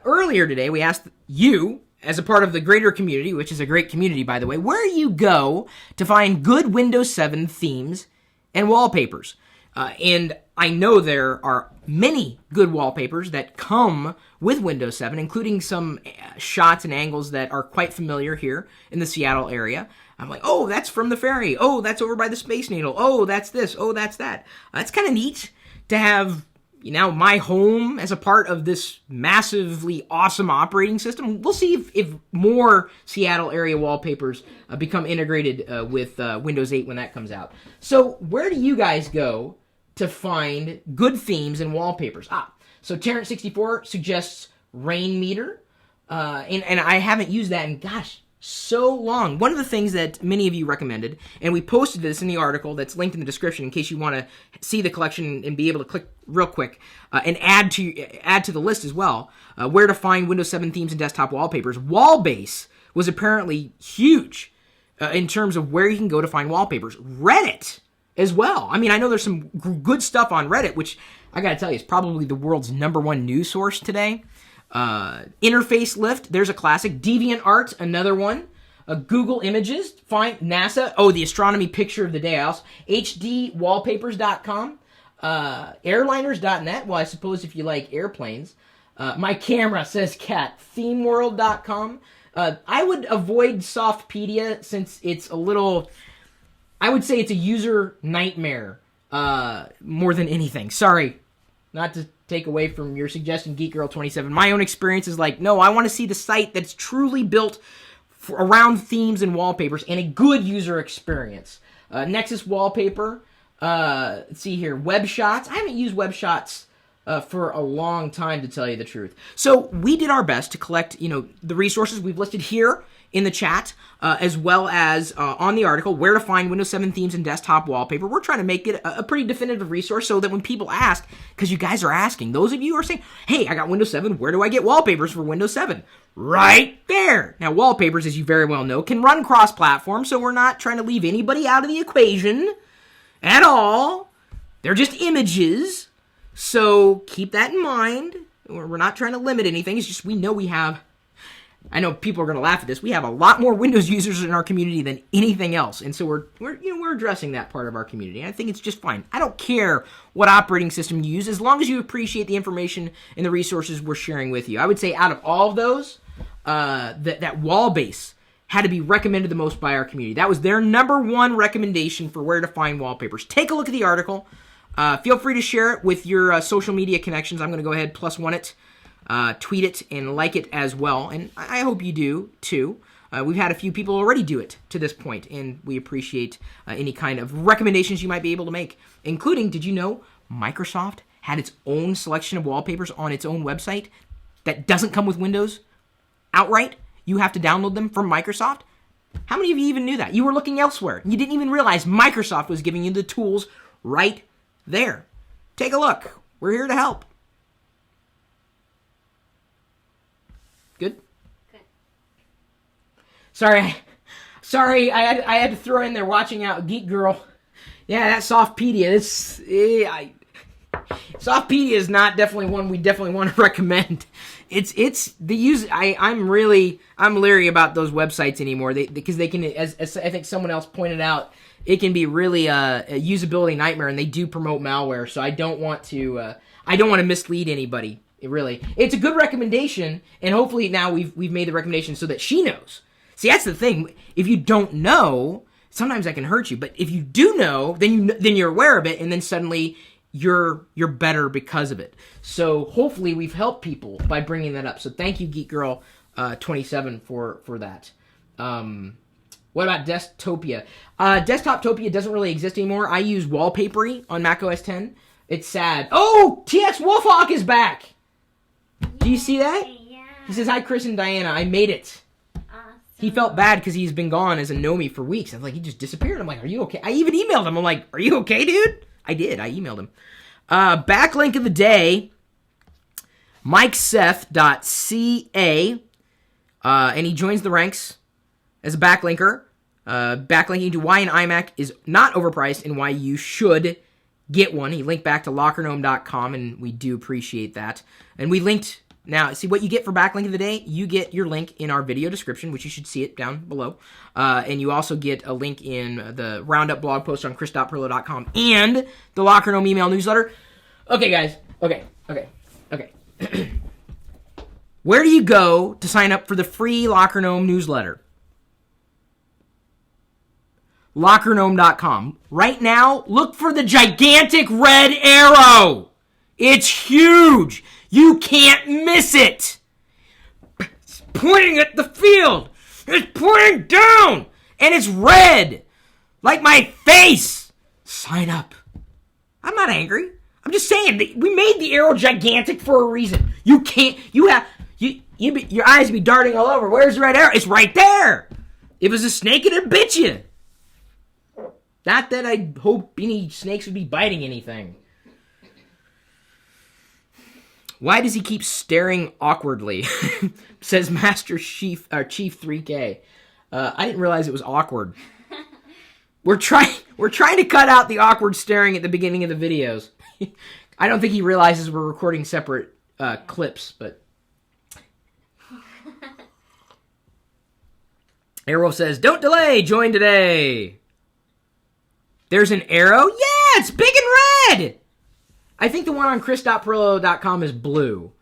earlier today, we asked you, as a part of the greater community, which is a great community, by the way, where you go to find good Windows 7 themes and wallpapers. And I know there are many good wallpapers that come with Windows 7, including some shots and angles that are quite familiar here in the Seattle area. I'm like, oh, that's from the ferry. Oh, that's over by the Space Needle. Oh, that's this. Oh, that's that. It's kind of neat to have, my home as a part of this massively awesome operating system. We'll see if more Seattle area wallpapers become integrated with Windows 8 when that comes out. So where do you guys go to find good themes and wallpapers? So Terrence64 suggests Rain Meter, and I haven't used that in, so long. One of the things that many of you recommended, and we posted this in the article that's linked in the description in case you want to see the collection and be able to click real quick and add to the list as well, where to find Windows 7 themes and desktop wallpapers. Wallbase was apparently huge in terms of where you can go to find wallpapers. Reddit as well. I mean, I know there's some good stuff on Reddit, which I gotta tell you is probably the world's #1 news source today. Interface Lift, there's a classic. DeviantArt, another one. Google Images, find NASA. Oh, the astronomy picture of the day. Also, hdwallpapers.com. Airliners.net. Well, I suppose if you like airplanes. My camera, says Cat. Themeworld.com. I would avoid Softpedia since it's a little, I would say it's a user nightmare more than anything. Sorry, not to take away from your suggestion, GeekGirl27. My own experience is like, no, I want to see the site that's truly built around themes and wallpapers and a good user experience. Nexus Wallpaper. Let's see here. WebShots. I haven't used WebShots for a long time, to tell you the truth. So we did our best to collect, the resources we've listed here in the chat, as well as on the article, where to find Windows 7 themes and desktop wallpaper. We're trying to make it a pretty definitive resource so that when people ask, because you guys are asking, those of you are saying, hey, I got Windows 7, where do I get wallpapers for Windows 7? Right there. Now, Wallpapers, as you very well know, can run cross-platform, so we're not trying to leave anybody out of the equation at all. They're just images, so keep that in mind. We're not trying to limit anything. It's just we know we have, I know people are going to laugh at this, we have a lot more Windows users in our community than anything else, and so we're addressing that part of our community. I think it's just fine. I don't care what operating system you use, as long as you appreciate the information and the resources we're sharing with you. I would say out of all of those, that Wallbase had to be recommended the most by our community. That was their number one recommendation for where to find wallpapers. Take a look at the article. Feel free to share it with your social media connections. I'm going to go ahead +1 it. Tweet it and like it as well, and I hope you do too. We've had a few people already do it to this point, and we appreciate any kind of recommendations you might be able to make, including, did you know Microsoft had its own selection of wallpapers on its own website that doesn't come with Windows outright? You have to download them from Microsoft? How many of you even knew that? You were looking elsewhere. You didn't even realize Microsoft was giving you the tools right there. Take a look. We're here to help. Good? Good. Sorry, I had to throw in there watching out Geek Girl. Yeah, that Softpedia. Softpedia is not definitely one we definitely want to recommend. It's the use. I'm leery about those websites anymore. Because they can, as I think someone else pointed out, it can be really a usability nightmare, and they do promote malware. So I don't want to mislead anybody. It's a good recommendation, and hopefully now we've made the recommendation so that she knows. See, that's the thing. If you don't know, sometimes that can hurt you. But if you do know, then you're aware of it, and then suddenly you're better because of it. So hopefully we've helped people by bringing that up. So thank you, Geek Girl 27 for that. What about Desktopia? Desktoptopia doesn't really exist anymore. I use Wallpapery on Mac OS X. It's sad. Oh, TX Wolfhawk is back. Do you see that? Yeah. He says, hi, Chris and Diana. I made it. Awesome. He felt bad because he's been gone as a Nomi for weeks. I'm like, he just disappeared. I'm like, are you okay? I even emailed him. I'm like, are you okay, dude? I did. I emailed him. Backlink of the day, MikeSeth.ca. And he joins the ranks as a backlinker. Backlinking to why an iMac is not overpriced and why you should get one. He linked back to LockerGnome.com, and we do appreciate that. And we linked, now, see what you get for Backlink of the Day? You get your link in our video description, which you should see it down below. And you also get a link in the Roundup blog post on chris.pirillo.com and the LockerGnome email newsletter. Okay, guys. Okay. Where do you go to sign up for the free LockerGnome newsletter? LockerGnome.com. Right now, look for the gigantic red arrow. It's huge. You can't miss it. It's pointing at the field. It's pointing down. And it's red. Like my face. Sign up. I'm not angry. I'm just saying, we made the arrow gigantic for a reason. You can't, your eyes would be darting all over. Where's the red arrow? It's right there. If it was a snake, it'd bit you. Not that I hope any snakes would be biting anything. Why does he keep staring awkwardly? Says Master Chief 3K. I didn't realize it was awkward. We're trying to cut out the awkward staring at the beginning of the videos. I don't think he realizes we're recording separate clips, but Arrow says, "Don't delay, join today." There's an arrow? Yeah, it's big and red! I think the one on chris.pirillo.com is blue.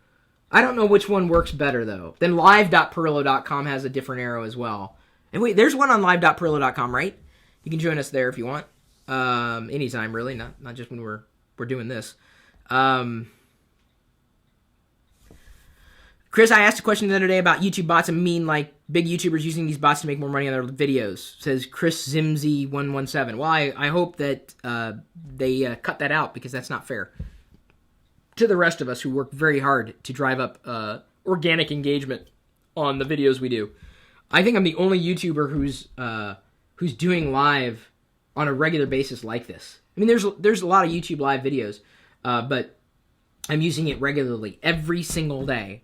I don't know which one works better, though. Then live.pirillo.com has a different arrow as well. And wait, there's one on live.pirillo.com, right? You can join us there if you want. Anytime, really, not just when we're doing this. Chris, I asked a question the other day about YouTube bots and mean like big YouTubers using these bots to make more money on their videos. Says Chris Zimzy117. Well, I hope that they cut that out because that's not fair. to the rest of us who work very hard to drive up organic engagement on the videos we do. I think I'm the only YouTuber who's doing live on a regular basis like this. I mean, there's a lot of YouTube live videos, but I'm using it regularly every single day,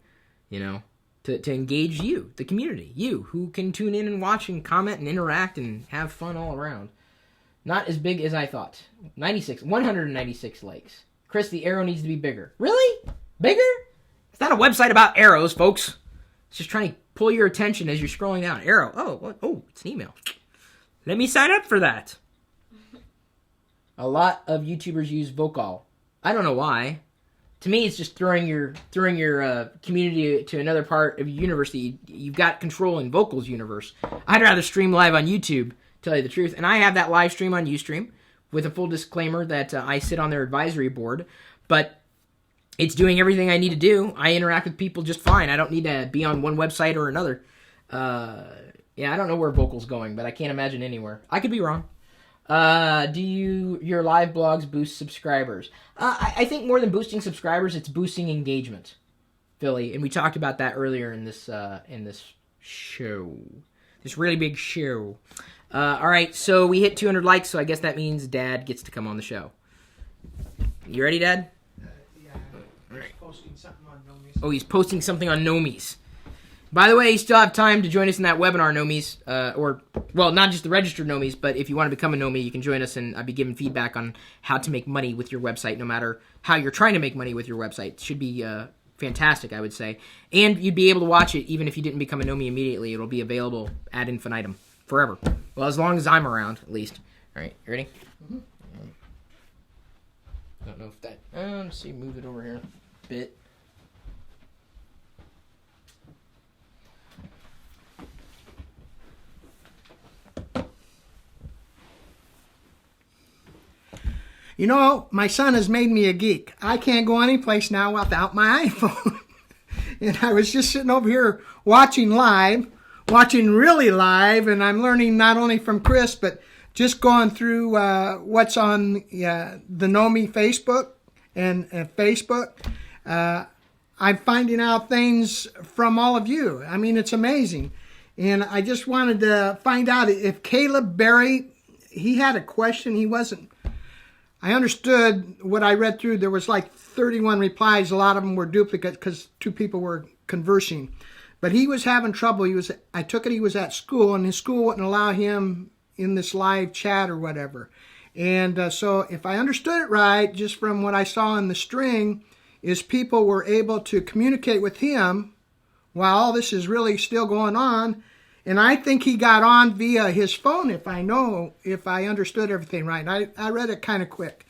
to engage you, the community, you who can tune in and watch and comment and interact and have fun all around. Not as big as I thought. 196 likes. Chris, the arrow needs to be bigger. Really? Bigger? It's not a website about arrows, folks. It's just trying to pull your attention as you're scrolling down. Arrow. Oh, what? Oh, it's an email. Let me sign up for that. A lot of YouTubers use Vocal. I don't know why. To me, it's just throwing your community to another part of your universe that you've got control in Vocal's universe. I'd rather stream live on YouTube, tell you the truth. And I have that live stream on Ustream with a full disclaimer that I sit on their advisory board. But it's doing everything I need to do. I interact with people just fine. I don't need to be on one website or another. I don't know where Vocal's going, but I can't imagine anywhere. I could be wrong. Do your live blogs boost subscribers? I think more than boosting subscribers, it's boosting engagement, Philly. And we talked about that earlier in this show. This really big show. All right, so we hit 200 likes, so I guess that means Dad gets to come on the show. You ready, Dad? Yeah, he's posting something on Nomies. Oh, he's posting something on Nomies. By the way, you still have time to join us in that webinar, Nomies. Not just the registered Nomies, but if you want to become a Nomie, you can join us, and I'll be giving feedback on how to make money with your website, no matter how you're trying to make money with your website. It should be fantastic, I would say. And you'd be able to watch it even if you didn't become a Nomie immediately. It'll be available ad infinitum, forever. Well, as long as I'm around, at least. All right, you ready? Mm-hmm. I don't know if that... let's see, move it over here a bit. You know, my son has made me a geek. I can't go anyplace now without my iPhone. And I was just sitting over here watching really live, and I'm learning not only from Chris, but just going through what's on the Nomie Facebook and Facebook. I'm finding out things from all of you. I mean, it's amazing. And I just wanted to find out if Caleb Berry, he had a question. I understood what I read through. There was like 31 replies. A lot of them were duplicates because two people were conversing. But he was having trouble. I took it he was at school, and his school wouldn't allow him in this live chat or whatever. And so if I understood it right, just from what I saw in the string, is people were able to communicate with him while all this is really still going on. And I think he got on via his phone, if I understood everything right. I read it kind of quick.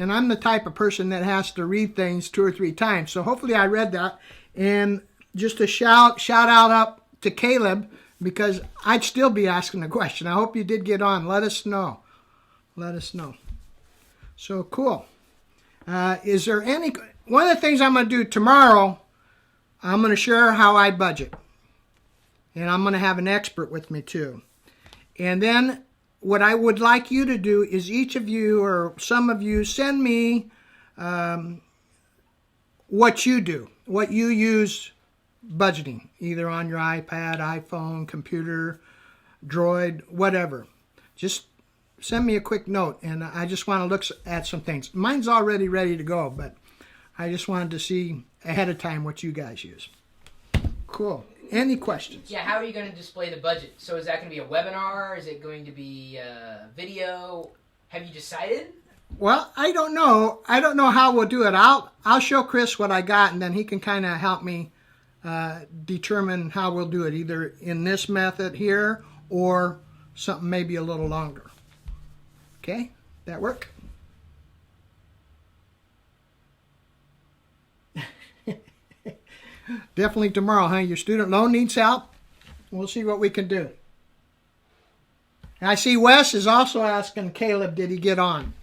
And I'm the type of person that has to read things 2 or 3 times. So hopefully I read that. And just a shout out up to Caleb, because I'd still be asking the question. I hope you did get on. Let us know. So cool. Is there any... One of the things I'm going to do tomorrow, I'm going to share how I budget. And I'm going to have an expert with me too. And then what I would like you to do is each of you or some of you send me what you do, what you use budgeting, either on your iPad, iPhone, computer, Droid, whatever. Just send me a quick note, and I just want to look at some things. Mine's already ready to go, but I just wanted to see ahead of time what you guys use. Cool. Any questions? Yeah, how are you going to display the budget? So is that going to be a webinar? Is it going to be video? Have you decided? Well, I don't know. I don't know how we'll do it. I'll show Chris what I got, and then he can kind of help me determine how we'll do it, either in this method here or something maybe a little longer. Okay? That work? Definitely tomorrow, huh? Your student loan needs help? We'll see what we can do. And I see Wes is also asking Caleb, did he get on?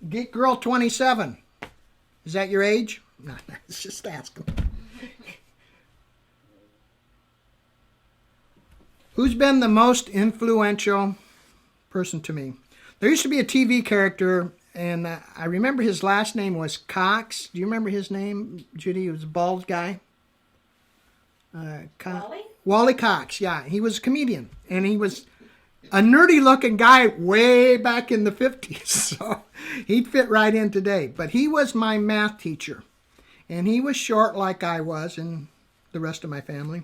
Geek Girl 27. Is that your age? No, it's just asking. Who's been the most influential person to me? There used to be a TV character, and I remember his last name was Cox. Do you remember his name, Judy? He was a bald guy. Wally? Wally Cox, yeah. He was a comedian, and he was a nerdy-looking guy way back in the 50s, so he'd fit right in today. But he was my math teacher, and he was short like I was and the rest of my family.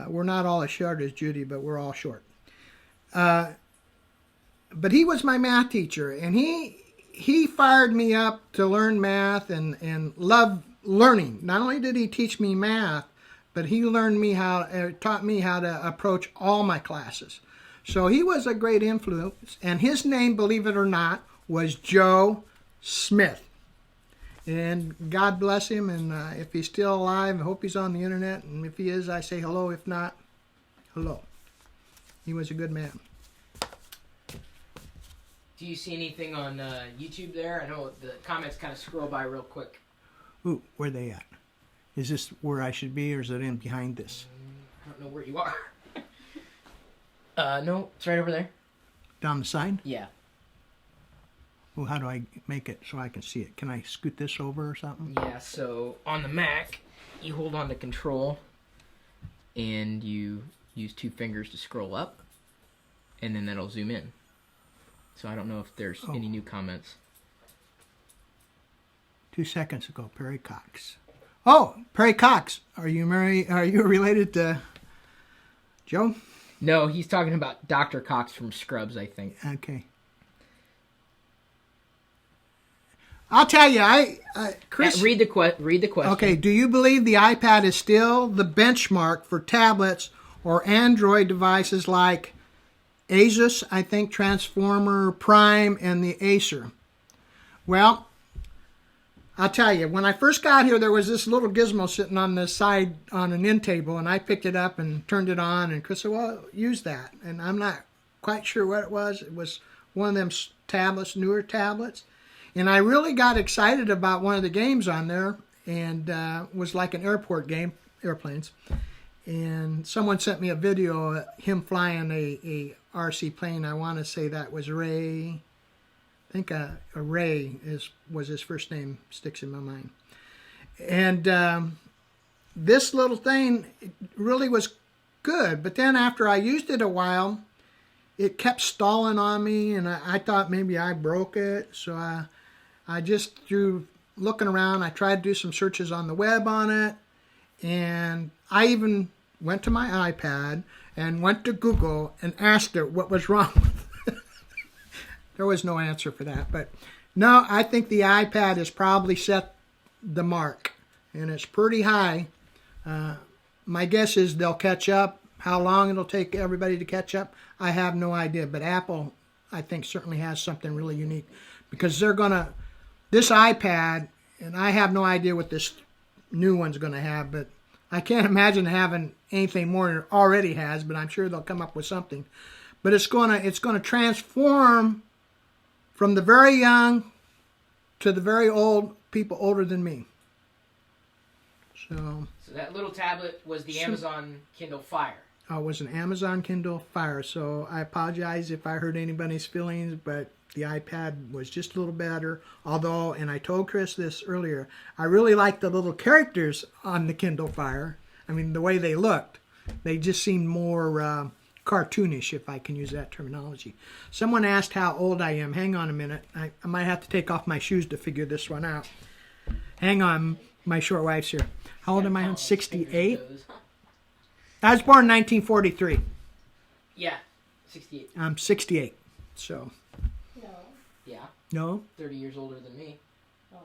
We're not all as short as Judy, but we're all short. But he was my math teacher, and he fired me up to learn math and love learning. Not only did he teach me math, but he taught me how to approach all my classes. So he was a great influence, and his name, believe it or not, was Joe Smith. And God bless him, and if he's still alive, I hope he's on the internet, and if he is, I say hello. If not, hello. He was a good man. Do you see anything on YouTube there? I know the comments kind of scroll by real quick. Ooh, where are they at? Is this where I should be, or is it in behind this? I don't know where you are. No, it's right over there. Down the side? Yeah. Well, how do I make it so I can see it? Can I scoot this over or something? Yeah, so on the Mac, you hold on to Control, and you use 2 fingers to scroll up, and then that'll zoom in. So I don't know if there's any new comments. 2 seconds ago, Perry Cox. Oh, Perry Cox. Are you related to Joe? No, he's talking about Dr. Cox from Scrubs, I think. Okay. I'll tell you, Chris. Read the question. Okay. Do you believe the iPad is still the benchmark for tablets or Android devices like Asus, I think, Transformer, Prime, and the Acer? Well, I'll tell you, when I first got here, there was this little gizmo sitting on the side on an end table, and I picked it up and turned it on, and Chris said, well, use that. And I'm not quite sure what it was. It was one of them tablets, newer tablets. And I really got excited about one of the games on there, and was like an airport game, airplanes. And someone sent me a video of him flying a RC plane. I want to say that was Ray. I think Ray was his first name, sticks in my mind. And this little thing really was good. But then after I used it a while, it kept stalling on me, and I thought maybe I broke it. So I just, through looking around, I tried to do some searches on the web on it. And I even went to my iPad and went to Google and asked it what was wrong with it. There was no answer for that. But no, I think the iPad has probably set the mark, and it's pretty high. My guess is they'll catch up. How long it'll take everybody to catch up, I have no idea. But Apple, I think, certainly has something really unique, because they're going to, this iPad, and I have no idea what this new one's going to have, but I can't imagine having anything more than it already has, but I'm sure they'll come up with something. But it's going to transform from the very young to the very old, people older than me. So that little tablet was the Amazon Kindle Fire. It was an Amazon Kindle Fire. So I apologize if I hurt anybody's feelings, but the iPad was just a little better. Although, and I told Chris this earlier, I really liked the little characters on the Kindle Fire. I mean, the way they looked. They just seemed more cartoonish, if I can use that terminology. Someone asked how old I am. Hang on a minute. I might have to take off my shoes to figure this one out. Hang on, my short wife's here. How old am I? 68? I was born in 1943. Yeah, 68. I'm 68, so. No. Yeah. No? 30 years older than me. Oh.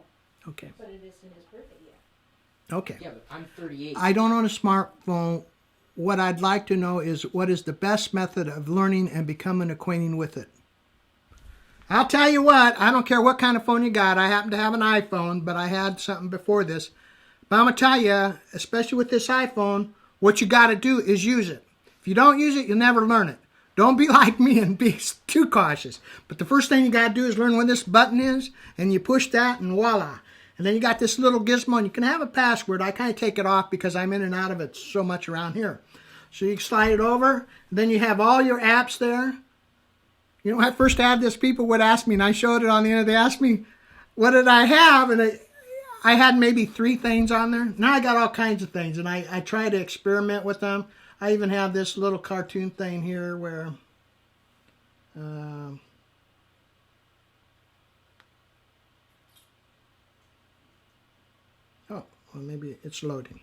Okay. But it isn't his birthday yet. Okay. Yeah, but I'm 38. I don't own a smartphone. What I'd like to know is, what is the best method of learning and becoming acquainted with it? I'll tell you what, I don't care what kind of phone you got. I happen to have an iPhone, but I had something before this. But I'm going to tell you, especially with this iPhone, what you got to do is use it. If you don't use it, you'll never learn it. Don't be like me and be too cautious. But the first thing you got to do is learn where this button is, and you push that, and voila. And then you got this little gizmo, and you can have a password. I kind of take it off because I'm in and out of it so much around here. So you slide it over, and then you have all your apps there. You know, when I first had this, people would ask me, and I showed it on the internet. They asked me, what did I have? And I had maybe 3 things on there. Now I got all kinds of things, and I try to experiment with them. I even have this little cartoon thing here where... well, maybe it's loading.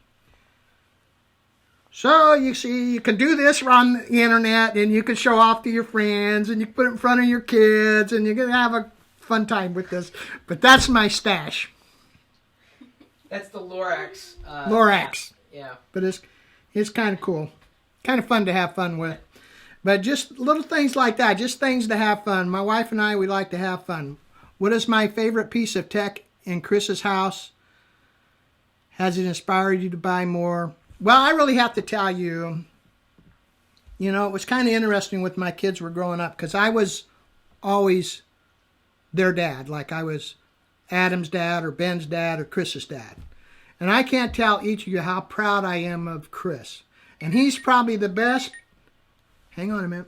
So you see, you can do this on the internet, and you can show off to your friends, and you can put it in front of your kids, and you're going to have a fun time with this. But that's my stash. That's the Lorax. Lorax. Yeah. But it's kind of cool. Kind of fun to have fun with. But just little things like that, just things to have fun. My wife and I, we like to have fun. What is my favorite piece of tech in Chris's house? Has it inspired you to buy more? Well, I really have to tell you, you know, it was kind of interesting with my kids were growing up because I was always their dad. Like I was Adam's dad or Ben's dad or Chris's dad. And I can't tell each of you how proud I am of Chris. And he's probably the best. Hang on a minute.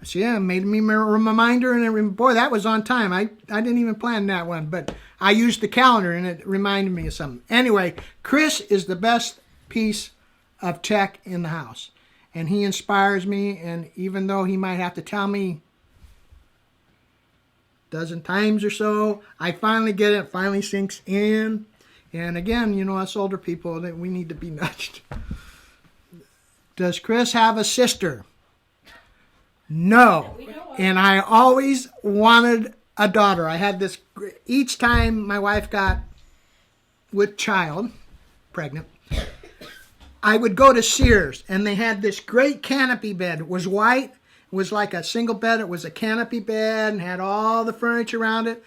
See, yeah, made me a reminder, and boy, that was on time. I didn't even plan that one, but I used the calendar, and it reminded me of something. Anyway, Chris is the best piece of tech in the house, and he inspires me, and even though he might have to tell me a dozen times or so, I finally get it, finally sinks in. And again, you know, us older people, that we need to be nudged. Does Chris have a sister? No. And I always wanted a daughter. I had this, each time my wife got with child, pregnant, I would go to Sears, and they had this great canopy bed. It was white. It was like a single bed. It was a canopy bed and had all the furniture around it.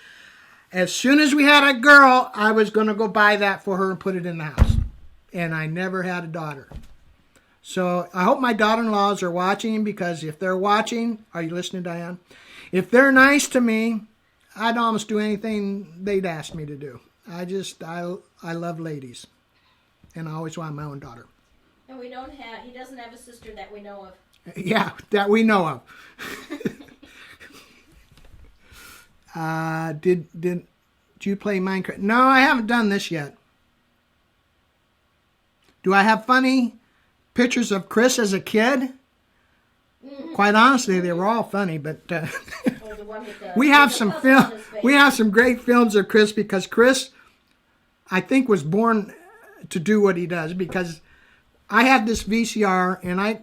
As soon as we had a girl, I was going to go buy that for her and put it in the house. And I never had a daughter. So I hope my daughter-in-laws are watching, because if they're watching, are you listening, Diane? If they're nice to me, I'd almost do anything they'd ask me to do. I love ladies. And I always want my own daughter. And he doesn't have a sister that we know of. Yeah, that we know of. Did you play Minecraft? No, I haven't done this yet. Do I have funny pictures of Chris as a kid? Quite honestly, they were all funny, but we have some film. We have some great films of Chris, because Chris, I think, was born to do what he does. Because I had this VCR, and I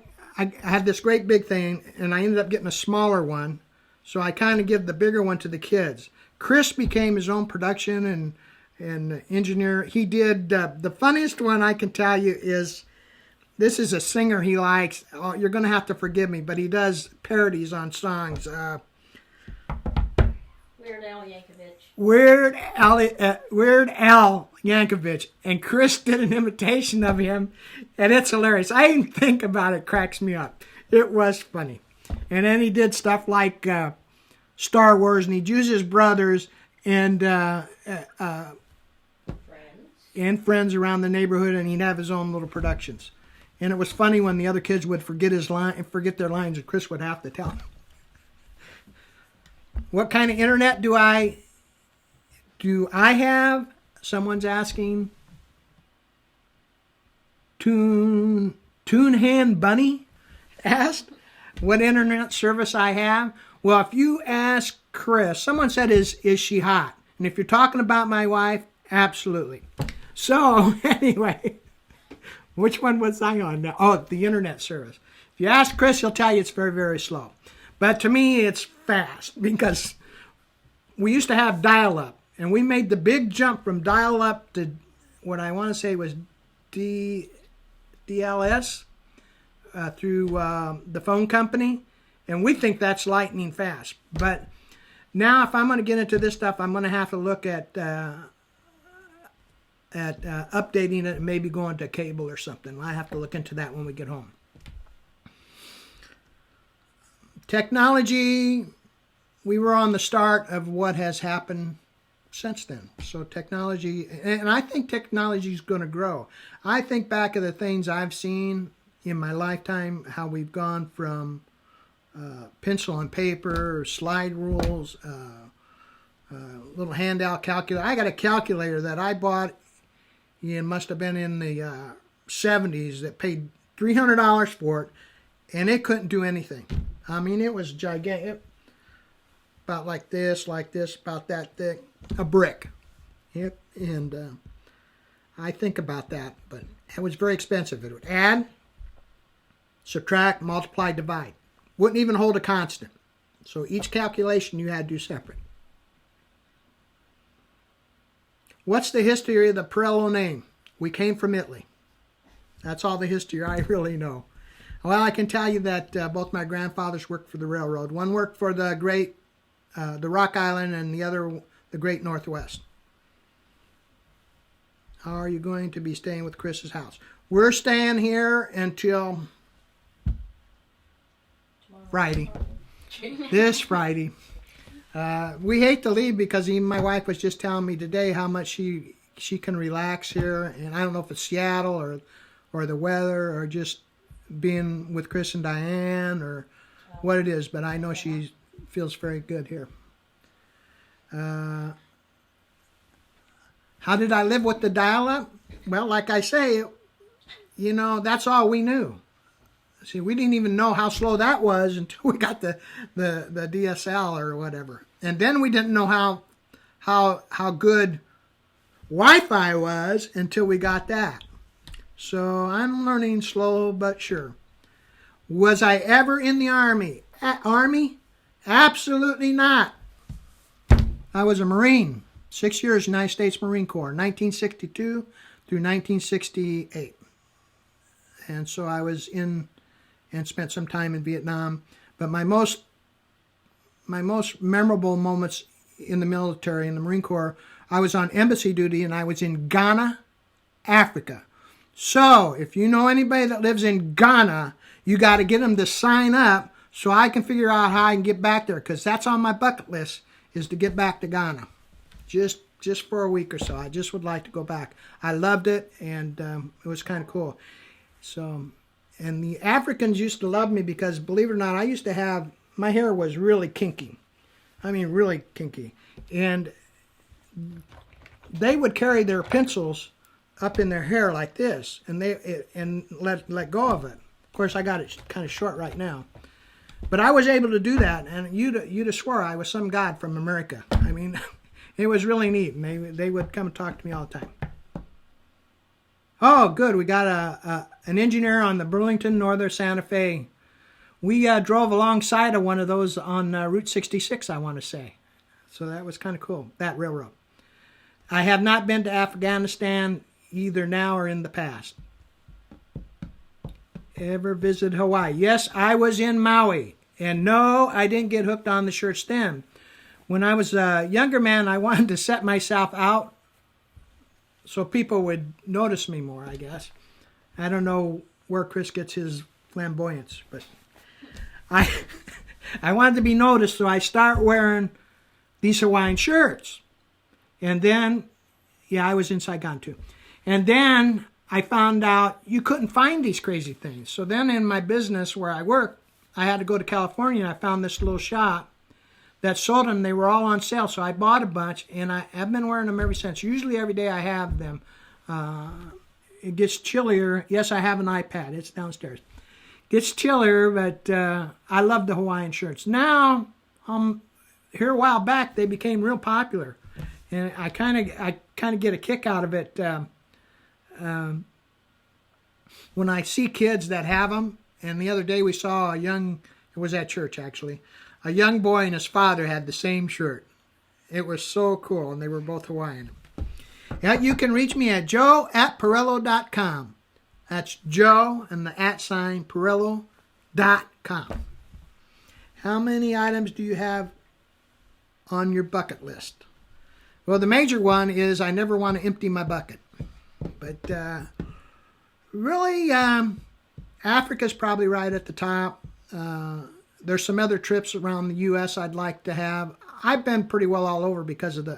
had this great big thing, and I ended up getting a smaller one. So I kind of give the bigger one to the kids. Chris became his own production and engineer. He did, the funniest one I can tell you is, this is a singer he likes. Oh, you're going to have to forgive me, but he does parodies on songs. Weird Al Yankovic. Weird Al Yankovic. And Chris did an imitation of him, and it's hilarious. I even think about it, cracks me up. It was funny. And then he did stuff like Star Wars, and he'd use his brothers and friends around the neighborhood, and he'd have his own little productions. And it was funny when the other kids would forget their lines, and Chris would have to tell them. What kind of internet do I have? Someone's asking. Toonhan Bunny asked what internet service I have. Well, if you ask Chris, someone said, is she hot? And if you're talking about my wife, absolutely. So, anyway, which one was I on now? Oh, the internet service. If you ask Chris, he'll tell you it's very, very slow. But to me, it's fast, because we used to have dial-up, and we made the big jump from dial-up to what I want to say was DLS through the phone company, and we think that's lightning fast. But now, if I'm going to get into this stuff, I'm going to have to look at updating it and maybe going to cable or something. I have to look into that when we get home. Technology, we were on the start of what has happened since then. So technology, and I think technology is going to grow. I think back of the things I've seen in my lifetime, how we've gone from pencil and paper, slide rules, little handout calculator. I got a calculator that I bought, it must have been in the 70s, that paid $300 for it, and it couldn't do anything. I mean, it was gigantic, about like this, about that thick, a brick. And I think about that, but it was very expensive. It would add, subtract, multiply, divide. Wouldn't even hold a constant. So each calculation you had to do separate. What's the history of the Pirillo name? We came from Italy. That's all the history I really know. Well, I can tell you that both my grandfathers worked for the railroad. One worked for the Rock Island, and the other the Great Northwest. How are you going to be staying with Chris's house? We're staying here until Friday. This Friday. We hate to leave because even my wife was just telling me today how much she can relax here, and I don't know if it's Seattle or the weather or just being with Chris and Diane or what it is, but I know she feels very good here. How did I live with the dial-up? Well, like I say, that's all we knew. See, we didn't even know how slow that was until we got the DSL or whatever. And then we didn't know how good Wi-Fi was until we got that. So I'm learning slow but sure. Was I ever in the Army? Army? Absolutely not. I was a Marine. 6 years United States Marine Corps, 1962 through 1968. And so I was in and spent some time in Vietnam. But my most memorable moments in the military, in the Marine Corps, I was on embassy duty and I was in Ghana, Africa. So if you know anybody that lives in Ghana, you got to get them to sign up so I can figure out how I can get back there, because that's on my bucket list, is to get back to Ghana. Just for a week or so. I just would like to go back. I loved it, and it was kind of cool. So, and the Africans used to love me because, believe it or not, I used to have, my hair was really kinky. I mean, really kinky. And they would carry their pencils up in their hair like this, and let go of it. Of course, I got it kind of short right now. But I was able to do that, and you'd have swore I was some god from America. I mean, it was really neat, and they would come and talk to me all the time. Oh, good. We got an engineer on the Burlington Northern Santa Fe. We drove alongside of one of those on Route 66, I want to say. So that was kind of cool, that railroad. I have not been to Afghanistan either now or in the past. Ever visited Hawaii? Yes, I was in Maui. And no, I didn't get hooked on the shirts then. When I was a younger man, I wanted to set myself out so people would notice me more, I guess. I don't know where Chris gets his flamboyance, but I wanted to be noticed, so I start wearing these Hawaiian shirts. And then, I was in Saigon too. And then I found out you couldn't find these crazy things. So then in my business where I work, I had to go to California, and I found this little shop that sold them. They were all on sale, so I bought a bunch, and I've been wearing them ever since. Usually every day I have them. It gets chillier. Yes, I have an iPad. It's downstairs. Gets chillier, but I love the Hawaiian shirts. Now, here a while back, they became real popular, and I kind of get a kick out of it when I see kids that have them. And the other day we saw it was at church actually, a young boy and his father had the same shirt. It was so cool, and they were both Hawaiian. You can reach me at joe@pirillo.com. That's Joe and the @ Pirillo.com. How many items do you have on your bucket list? Well, the major one is I never want to empty my bucket. But really, Africa's probably right at the top. There's some other trips around the U.S. I'd like to have. I've been pretty well all over because of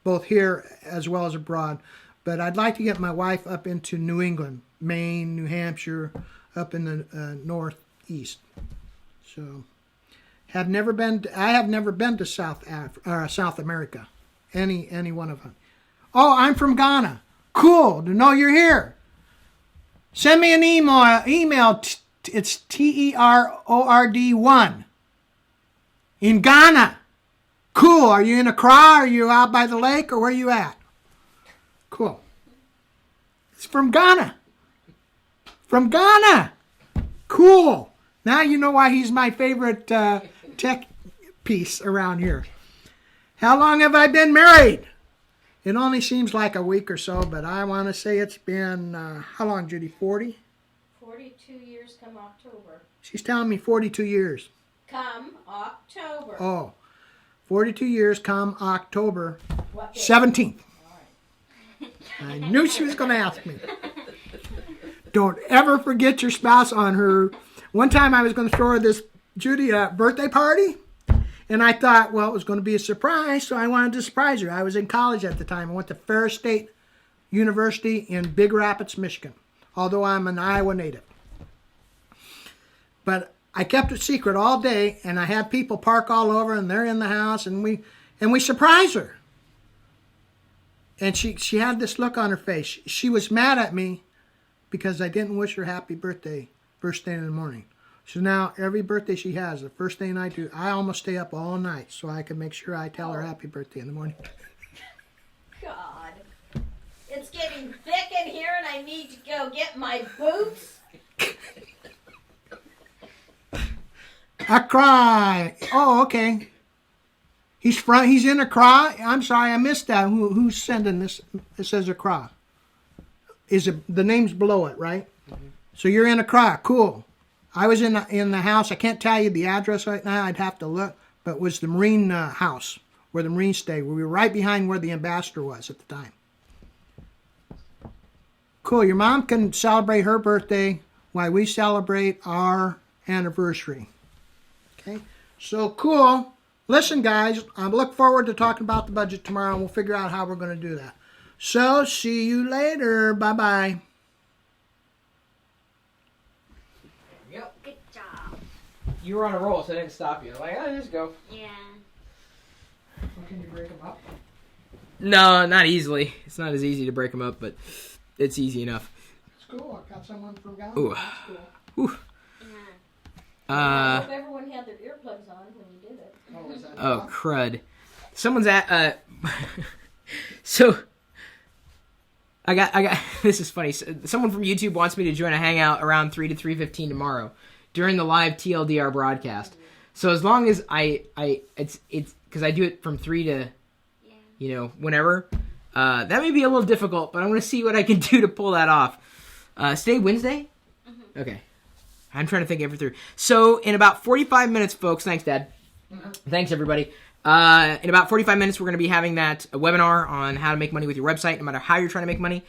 both here as well as abroad. But I'd like to get my wife up into New England, Maine, New Hampshire, up in the northeast. So I have never been to South America. Any one of them. Oh, I'm from Ghana. Cool to know you're here. Send me an email. It's TERORD1. In Ghana. Cool. Are you in Accra? Are you out by the lake? Or where are you at? Cool. It's from Ghana. From Ghana. Cool. Now you know why he's my favorite tech piece around here. How long have I been married? It only seems like a week or so, but I want to say it's been, how long, Judy? 40? 42 years come October. She's telling me 42 years. Come October. Oh, 42 years come October What day? 17th. All right. I knew she was going to ask me. Don't ever forget your spouse on her. One time I was going to throw her this, Judy, birthday party. And I thought, well, it was going to be a surprise, so I wanted to surprise her. I was in college at the time. I went to Ferris State University in Big Rapids, Michigan, although I'm an Iowa native. But I kept it secret all day, and I had people park all over, and they're in the house, and we surprised her. And she had this look on her face. She was mad at me because I didn't wish her happy birthday first thing in the morning. So now every birthday she has, the first thing I do, I almost stay up all night so I can make sure I tell her happy birthday in the morning. God. It's getting thick in here and I need to go get my boots. Accra. Oh, okay. He's in Accra. I'm sorry, I missed that. Who's sending this? It says Accra. Is it the name's below it, right? Mm-hmm. So you're in Accra. Cool. I was in the house. I can't tell you the address right now. I'd have to look. But it was the Marine house where the Marines stayed. We were right behind where the ambassador was at the time. Cool. Your mom can celebrate her birthday while we celebrate our anniversary. Okay. So cool. Listen, guys. I look forward to talking about the budget tomorrow, and we'll figure out how we're going to do that. So see you later. Bye-bye. Good job. You were on a roll, so I didn't stop you. Like, oh, just go. Yeah. Can you break them up? No, not easily. It's not as easy to break them up, but it's easy enough. It's cool. I got someone from Ghana. Ooh. That's cool. Ooh. I Uh, hope everyone had their earplugs on when you did it. Oh, is that oh, crud. Someone's at, so, I got, this is funny. Someone from YouTube wants me to join a hangout around 3 to 3:15 tomorrow during the live TLDR broadcast. So as long as it's, because I do it from 3 to, whenever, that may be a little difficult, but I'm going to see what I can do to pull that off. Today, Wednesday? Mm-hmm. Okay. I'm trying to think everything through. So in about 45 minutes, folks, thanks, Dad. Mm-hmm. Thanks, everybody. In about 45 minutes, we're going to be having that webinar on how to make money with your website, no matter how you're trying to make money.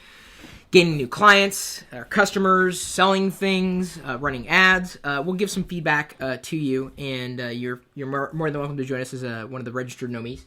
Gaining new clients, customers, selling things, running ads. We'll give some feedback to you, and you're more than welcome to join us as one of the registered Nomies.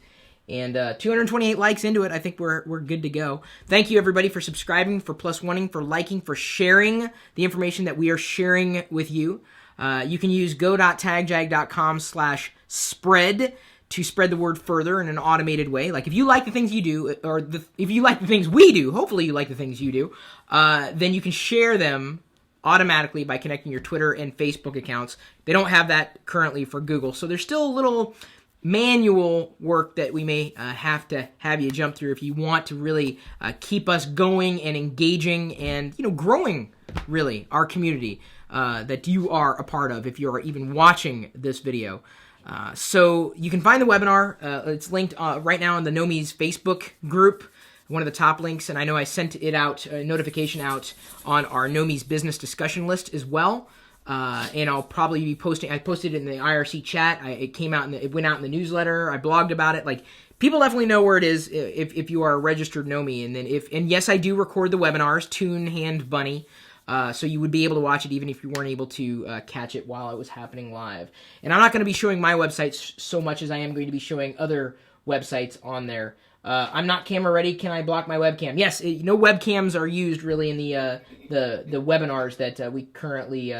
And 228 likes into it. I think we're good to go. Thank you, everybody, for subscribing, for +1ing, for liking, for sharing the information that we are sharing with you. You can use go.tagjag.com/spread to spread the word further in an automated way. Like if you like the things you do, or if you like the things we do, hopefully you like the things you do, then you can share them automatically by connecting your Twitter and Facebook accounts. They don't have that currently for Google, so there's still a little manual work that we may have to have you jump through if you want to really keep us going and engaging and growing really our community that you are a part of if you're even watching this video. So you can find the webinar. It's linked right now in the Nomies Facebook group, one of the top links, and I know I sent it out, a notification out on our Nomies business discussion list as well. And I'll probably be posting. I posted it in the IRC chat. It came out it went out in the newsletter. I blogged about it. Like people definitely know where it is if you are a registered Nomie. And then and yes, I do record the webinars, Toon, Hand, Bunny. So you would be able to watch it even if you weren't able to catch it while it was happening live. And I'm not going to be showing my websites so much as I am going to be showing other websites on there. I'm not camera ready. Can I block my webcam? Yes. No webcams are used really in the webinars that we currently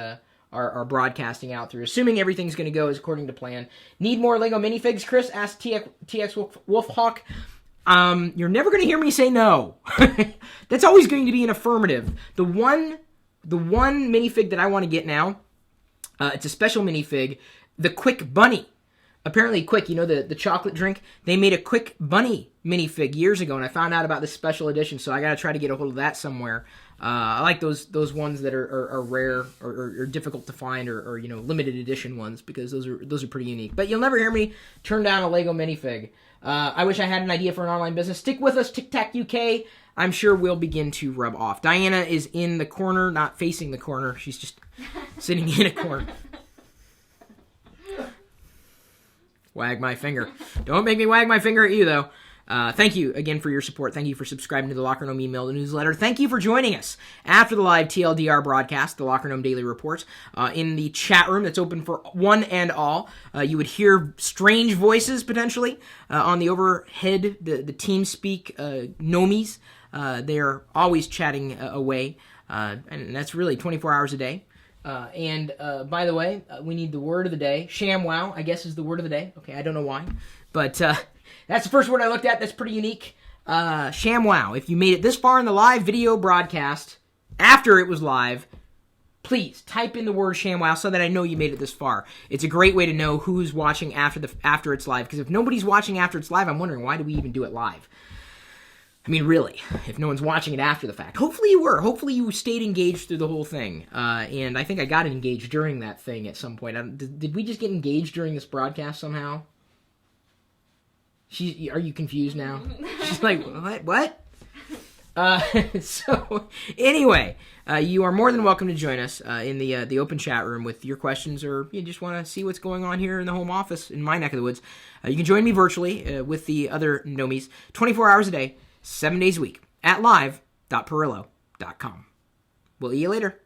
are broadcasting out through, assuming everything's going to go as according to plan. Need more Lego minifigs, Chris? Asked TX Wolfhawk. You're never going to hear me say no. That's always going to be an affirmative. The one minifig that I want to get now, it's a special minifig, the Quick Bunny. Apparently Quick, the chocolate drink, they made a Quick Bunny minifig years ago, and I found out about this special edition, so I got to try to get a hold of that somewhere. I like those ones that are rare or difficult to find or limited edition ones, because those are pretty unique. But you'll never hear me turn down a Lego minifig. I wish I had an idea for an online business. Stick with us, Tic Tac UK. I'm sure we'll begin to rub off. Diana is in the corner, not facing the corner. She's just sitting in a corner. Wag my finger. Don't make me wag my finger at you, though. Thank you again for your support. Thank you for subscribing to the LockerGnome email newsletter. Thank you for joining us after the live TLDR broadcast, the LockerGnome Daily Report, in the chat room that's open for one and all. You would hear strange voices, potentially, on the overhead, the TeamSpeak Gnomies. They're always chatting away, and that's really 24 hours a day. And by the way, we need the word of the day. ShamWow, I guess, is the word of the day. Okay, I don't know why, but that's the first word I looked at. That's pretty unique. ShamWow. If you made it this far in the live video broadcast, after it was live, please type in the word ShamWow so that I know you made it this far. It's a great way to know who's watching after it's live, because if nobody's watching after it's live, I'm wondering, why do we even do it live? I mean, really, if no one's watching it after the fact. Hopefully you were. Hopefully you stayed engaged through the whole thing. And I think I got engaged during that thing at some point. Did we just get engaged during this broadcast somehow? Are you confused now? She's like, what? So, anyway, you are more than welcome to join us in the open chat room with your questions, or you just want to see what's going on here in the home office in my neck of the woods. You can join me virtually with the other Gnomies 24 hours a day, 7 days a week at live.pirillo.com. We'll see you later.